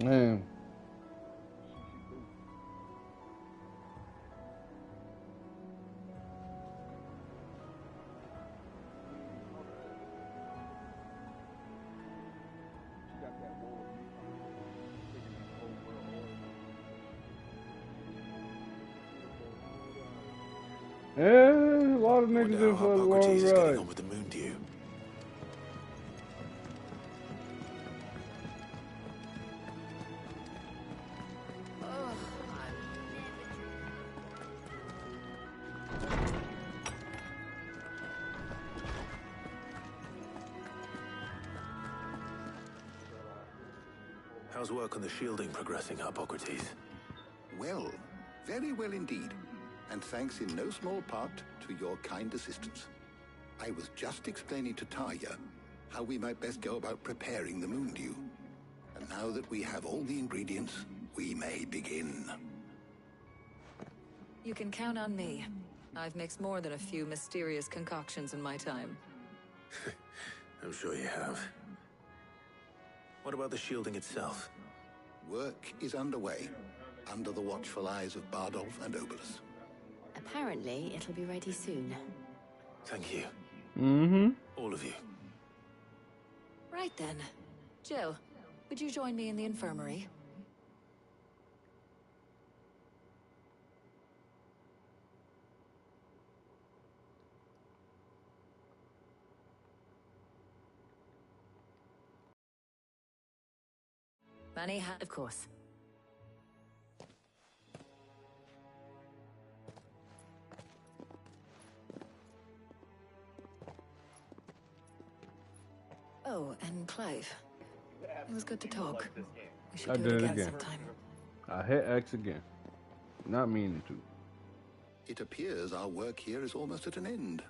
Man. Yeah, a lot of niggas in for a long ride. On with the Moondew. How's work on the shielding progressing, Hippocrates? Well, very well indeed. And thanks in no small part to your kind assistance. I was just explaining to Tarja how we might best go about preparing the Moondew. And now that we have all the ingredients, we may begin. You can count on me. I've mixed more than a few mysterious concoctions in my time. I'm sure you have. What about the shielding itself? Work is underway, under the watchful eyes of Bardolph and Obolus. Apparently, it'll be ready soon. Thank you. Mm-hmm. All of you. Right then. Jill, would you join me in the infirmary? Manny, of course. Oh, and Clive. It was good to talk. We should do it again sometime. I hit X again. Not meaning to. It appears our work here is almost at an end.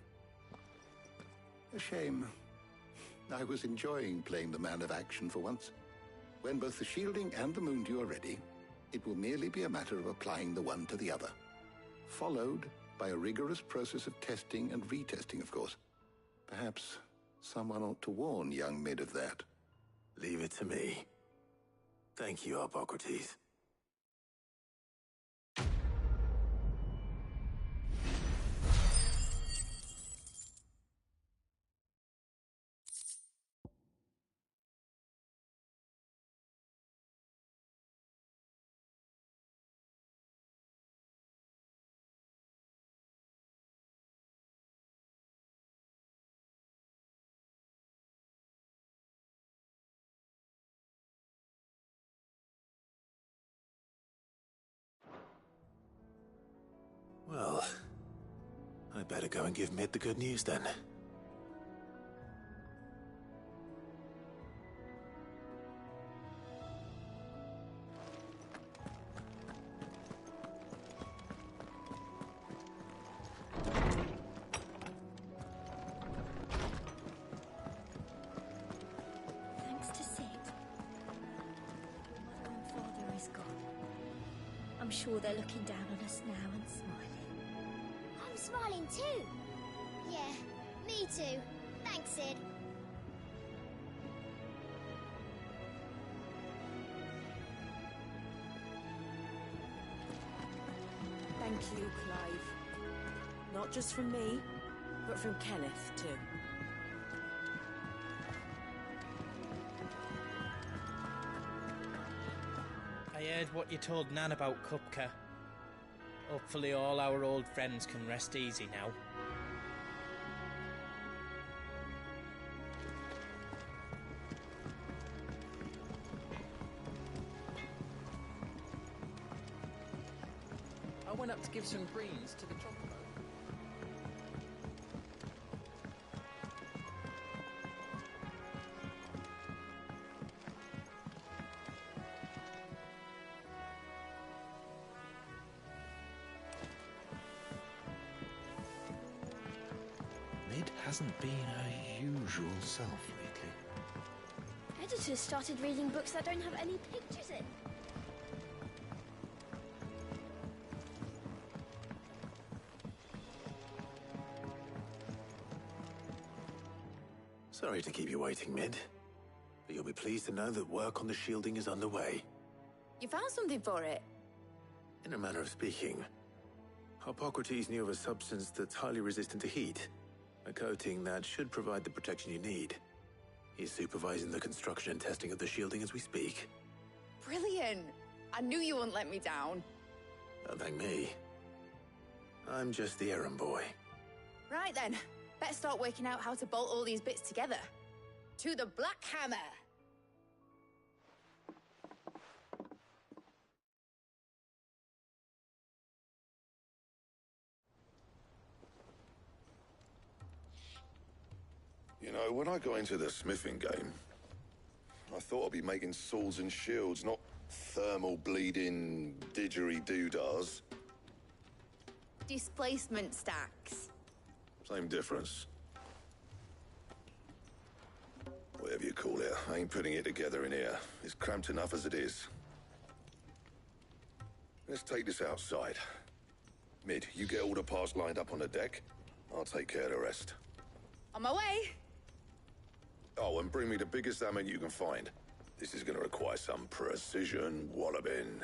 A shame. I was enjoying playing the man of action for once. When both the shielding and the Moondew are ready, it will merely be a matter of applying the one to the other. Followed by a rigorous process of testing and retesting, of course. Perhaps someone ought to warn young Mid of that. Leave it to me. Thank you, Hippocrates. Well, I better go and give Mid the good news then. Thanks to Sid, Mother and Father is gone. I'm sure they're looking down on us now and smiling. I'm smiling too. Yeah, me too. Thanks, Sid. Thank you, Clive. Not just from me, but from Kenneth too. I heard what you told Nan about Kupka. Hopefully all our old friends can rest easy now. I went up to give some greens to the chocobo. Mid hasn't been her usual self lately. Editors started reading books that don't have any pictures in. Sorry to keep you waiting, Mid. But you'll be pleased to know that work on the shielding is underway. You found something for it? In a manner of speaking, Harpocrates knew of a substance that's highly resistant to heat, a coating that should provide the protection you need. He's supervising the construction and testing of the shielding as we speak. Brilliant! I knew you wouldn't let me down. Don't thank me. I'm just the errand boy. Right then, better start working out how to bolt all these bits together. To the Black Hammer! You know, when I got into the smithing game, I thought I'd be making swords and shields, not thermal bleeding didgeridoo-dahs. Displacement stacks. Same difference. Whatever you call it, I ain't putting it together in here. It's cramped enough as it is. Let's take this outside. Mid, you get all the parts lined up on the deck. I'll take care of the rest. On my way! Oh, and bring me the biggest hammer you can find. This is gonna require some precision walloping.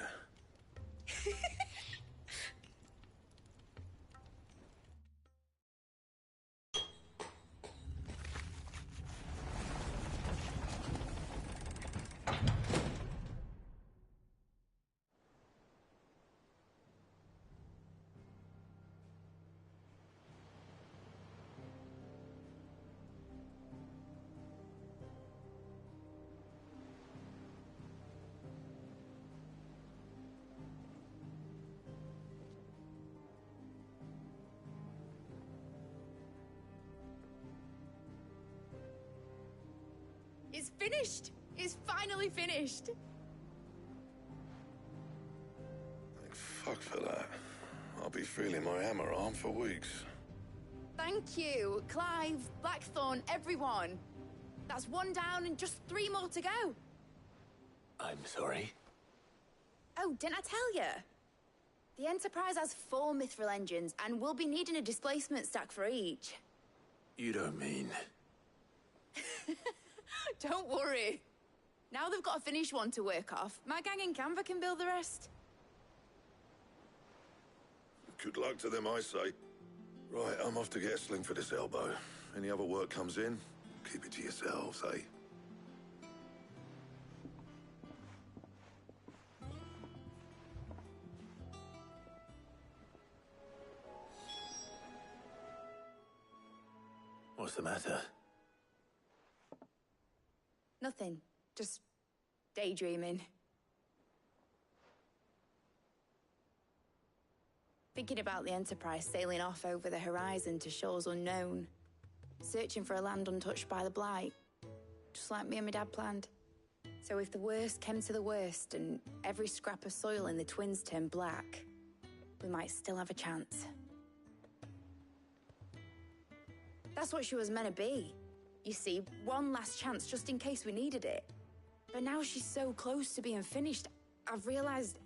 It's finished! It's finally finished! Thank fuck for that. I'll be feeling my hammer arm for weeks. Thank you, Clive, Blackthorn, everyone. That's one down and just 3 more to go. I'm sorry. Oh, didn't I tell you? The Enterprise has 4 mithril engines, and we'll be needing a displacement stack for each. You don't mean... Don't worry. Now they've got a finished one to work off, my gang in Canva can build the rest. Good luck to them, I say. Right, I'm off to get a sling for this elbow. Any other work comes in, keep it to yourselves, eh? What's the matter? Nothing. Just daydreaming. Thinking about the Enterprise sailing off over the horizon to shores unknown. Searching for a land untouched by the Blight. Just like me and my dad planned. So if the worst came to the worst and every scrap of soil in the Twins turned black, we might still have a chance. That's what she was meant to be. You see, one last chance just in case we needed it. But now she's so close to being finished, I've realized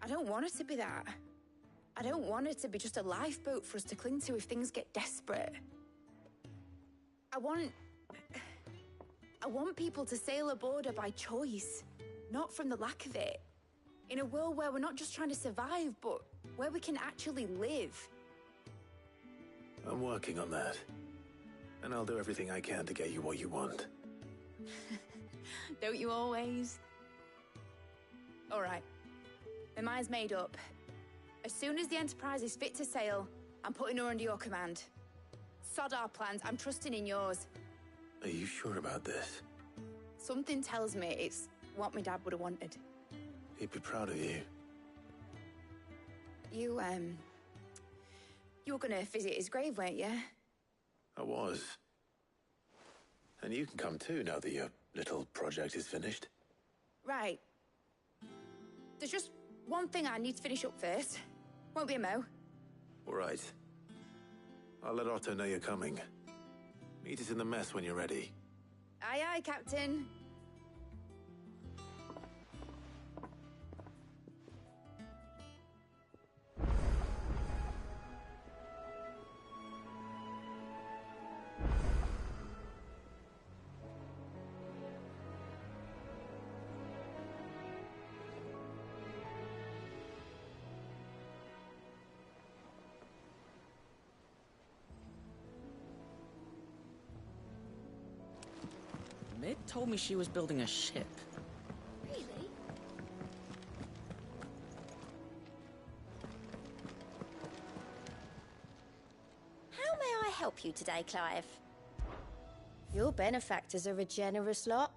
I don't want her to be that. I don't want her to be just a lifeboat for us to cling to if things get desperate. I want people to sail aboard her by choice, not from the lack of it. In a world where we're not just trying to survive, but where we can actually live. I'm working on that. And I'll do everything I can to get you what you want. Don't you always? All right. My mind's made up. As soon as the Enterprise is fit to sail, I'm putting her under your command. Sod our plans, I'm trusting in yours. Are you sure about this? Something tells me it's what my dad would have wanted. He'd be proud of you. You were gonna visit his grave, weren't you? I was. And you can come too now that your little project is finished. Right. There's just one thing I need to finish up first. Won't be a mo. All right. I'll let Otto know you're coming. Meet us in the mess when you're ready. Aye, aye, Captain. Mid told me she was building a ship. Really? How may I help you today, Clive? Your benefactors are a generous lot.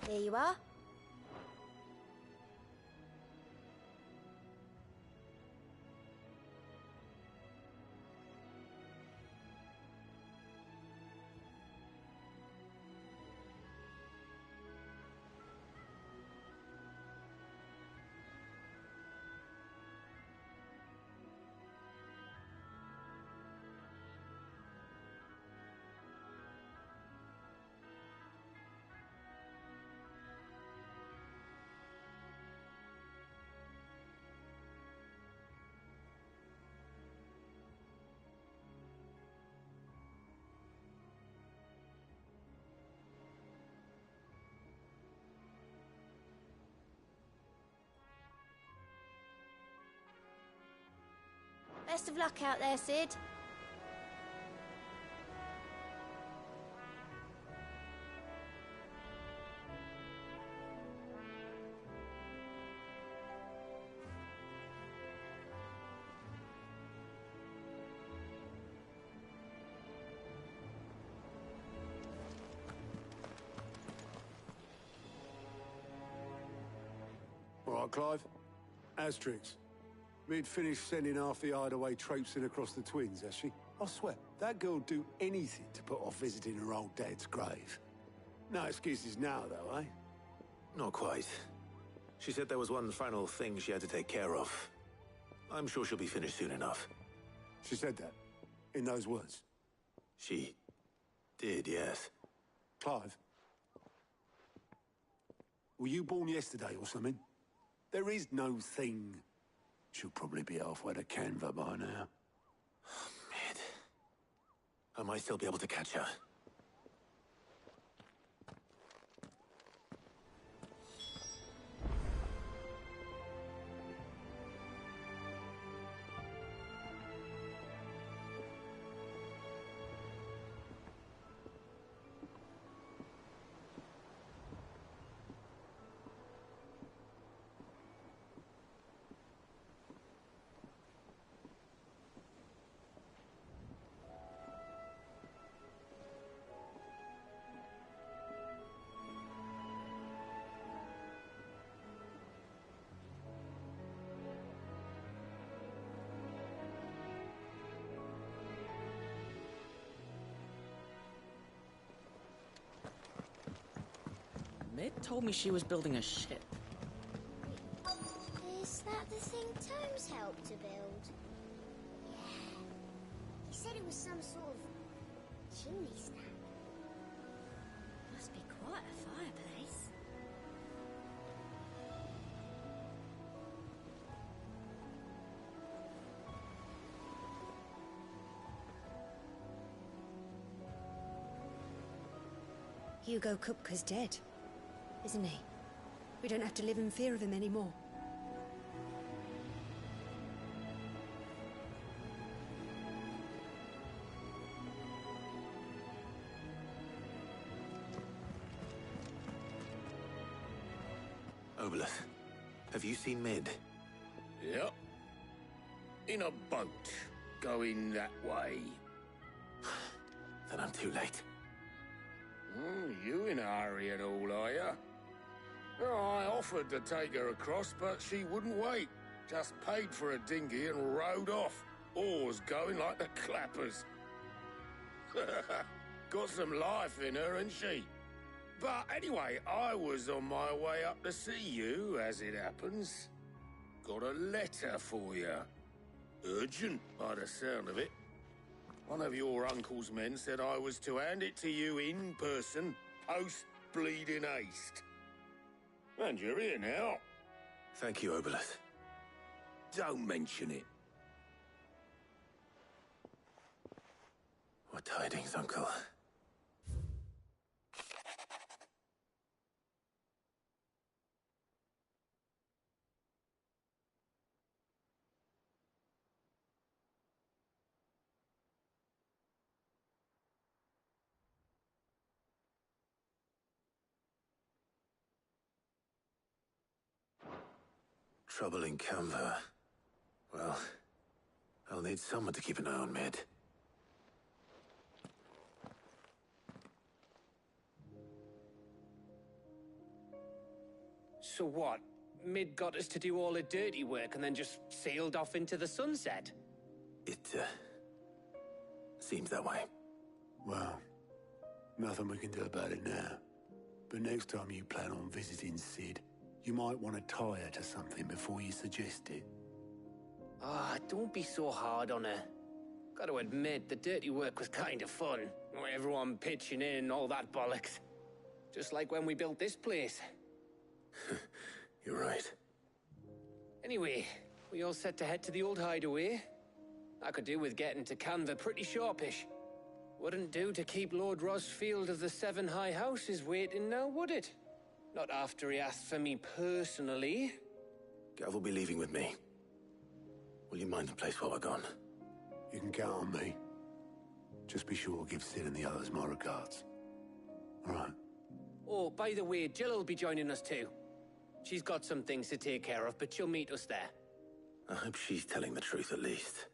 Here you are. Best of luck out there, Sid. All right, Clive. Asterix. We'd finished sending half the hideaway traipsing across the twins, has she? I swear, that girl'd do anything to put off visiting her old dad's grave. No excuses now, though, eh? Not quite. She said there was one final thing she had to take care of. I'm sure she'll be finished soon enough. She said that? In those words? She did, yes. Clive? Were you born yesterday or something? There is no thing. She'll probably be halfway to Canva by now. Mid. I might still be able to catch her. Mid told me she was building a ship. Is that the thing Tomes helped to build? Yeah. He said it was some sort of chimney stack. Must be quite a fireplace. Hugo Kupka's dead, isn't he? We don't have to live in fear of him anymore. Obolus, have you seen Mid? Yep. In a boat, going that way. Then I'm too late. You in a hurry at all, are you? I offered to take her across, but she wouldn't wait. Just paid for a dinghy and rowed off. Oars going like the clappers. Got some life in her, ain't she? But anyway, I was on my way up to see you, as it happens. Got a letter for you. Urgent, by the sound of it. One of your uncle's men said I was to hand it to you in person, post-bleeding haste. And you're here now. Thank you, Obolus. Don't mention it. What What tidings, Uncle? Trouble in Canva. Well, I'll need someone to keep an eye on Mid. So what? Mid got us to do all the dirty work and then just sailed off into the sunset? It, seems that way. Well, nothing we can do about it now. But next time you plan on visiting Sid, you might want to tie her to something before you suggest it. Ah, don't be so hard on her. Gotta admit, the dirty work was kind of fun. Everyone pitching in, all that bollocks. Just like when we built this place. You're right. Anyway, we all set to head to the old hideaway. I could do with getting to Canva pretty sharpish. Wouldn't do to keep Lord Rosfield of the Seven High Houses waiting now, would it? Not after he asked for me personally. Gav will be leaving with me. Will you mind the place while we're gone? You can count on me. Just be sure to give Sid and the others my regards. All right. Oh, by the way, Jill will be joining us too. She's got some things to take care of, but she'll meet us there. I hope she's telling the truth at least.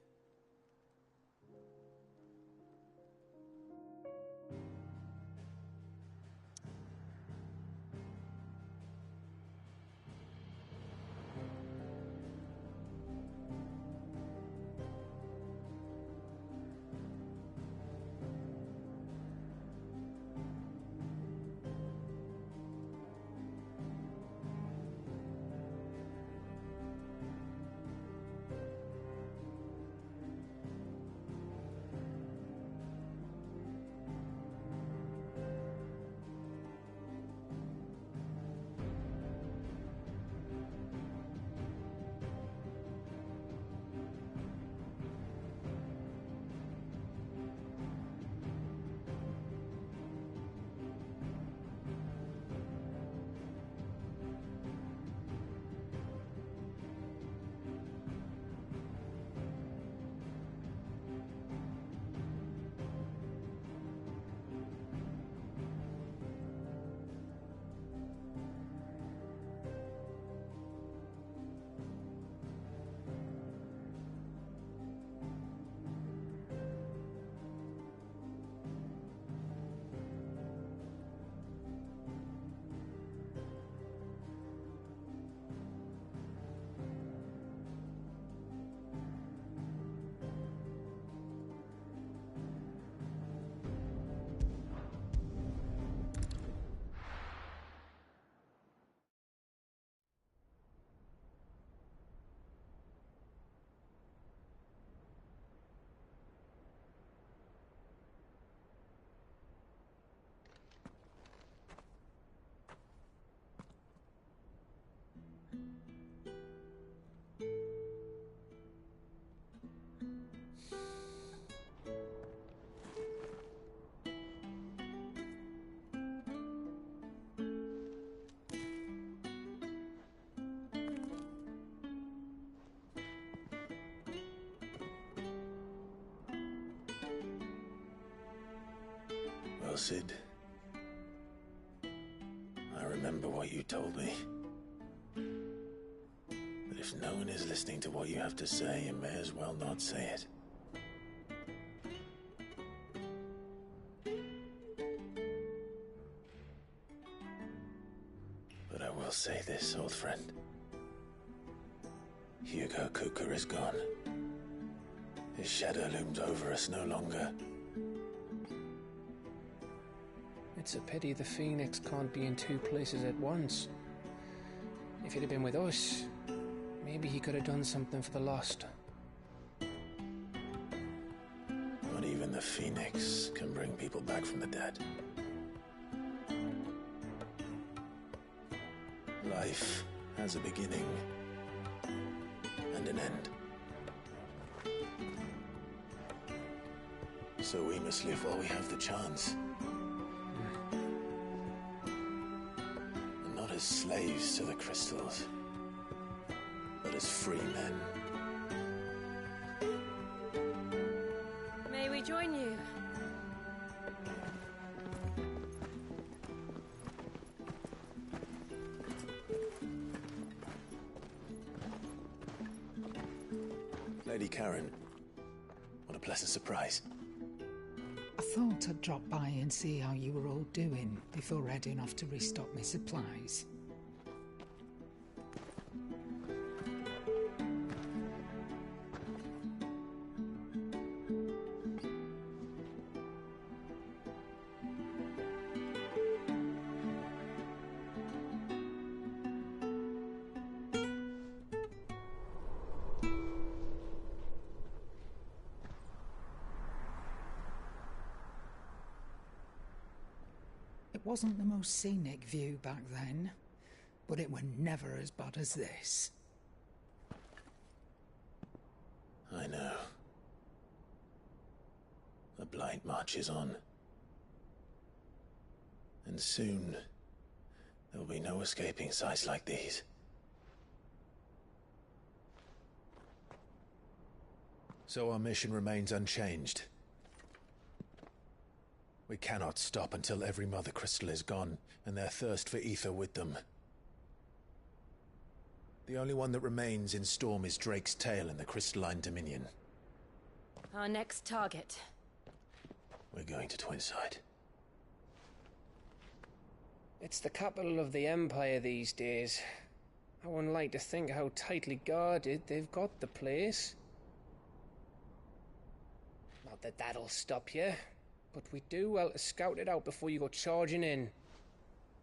Well, Sid, I remember what you told me. That if no one is listening to what you have to say, you may as well not say it. But I will say this, old friend. Hugo Kupka is gone. His shadow looms over us no longer. It's a pity the Phoenix can't be in two places at once. If he'd have been with us, maybe he could have done something for the Lost. Not even the Phoenix can bring people back from the dead. Life has a beginning and an end. So we must live while we have the chance. And not as slaves to the crystals, but as free men. May we join you? Lady Karen, what a pleasant surprise. I thought I'd drop by and see how you were all doing before heading off to restock my supplies. It wasn't the most scenic view back then, but it were never as bad as this. I know. The Blight marches on. And soon, there will be no escaping sights like these. So our mission remains unchanged. We cannot stop until every Mother Crystal is gone, and their thirst for ether with them. The only one that remains in Storm is Drake's Tail in the Crystalline Dominion. Our next target. We're going to Twinside. It's the capital of the Empire these days. I wouldn't like to think how tightly guarded they've got the place. Not that that'll stop you. But we do well to scout it out before you go charging in.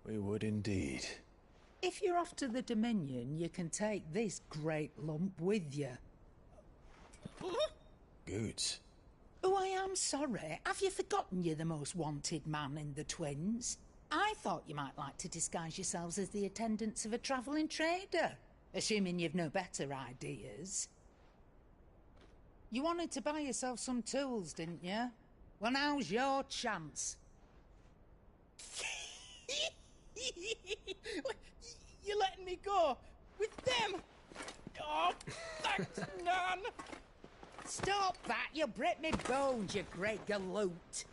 We would indeed. If you're off to the Dominion, you can take this great lump with you. Goods. Oh, I am sorry. Have you forgotten you're the most wanted man in the Twins? I thought you might like to disguise yourselves as the attendants of a travelling trader, assuming you've no better ideas. You wanted to buy yourself some tools, didn't you? Well, now's your chance. You're letting me go with them? Oh, thanks, Nan. Stop that! You'll break me bones, you great galoot.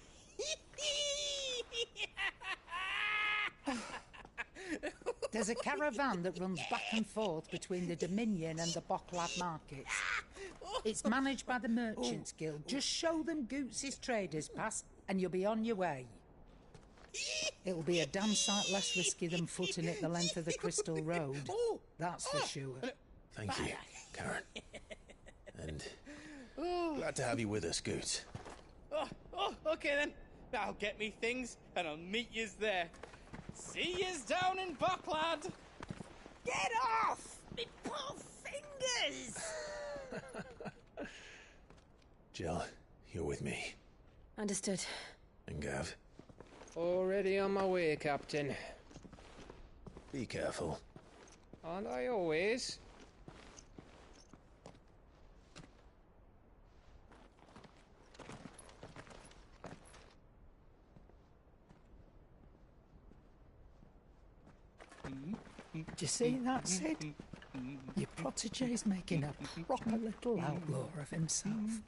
There's a caravan that runs back and forth between the Dominion and the Bocklad markets. It's managed by the Merchants Guild. Just show them Goots' traders pass, and you'll be on your way. It'll be a damn sight less risky than footing it the length of the Crystal Road. That's for sure. Thank you, Karen. And glad to have you with us, Goots. Okay then. I'll get me things, and I'll meet yous there. See yous down in Bocklad. Get off! Me poor fingers! Jill, you're with me. Understood. And Gav? Already on my way, Captain. Be careful. Aren't I always? Do you see that, Sid? Your protege's making a proper little outlaw of himself.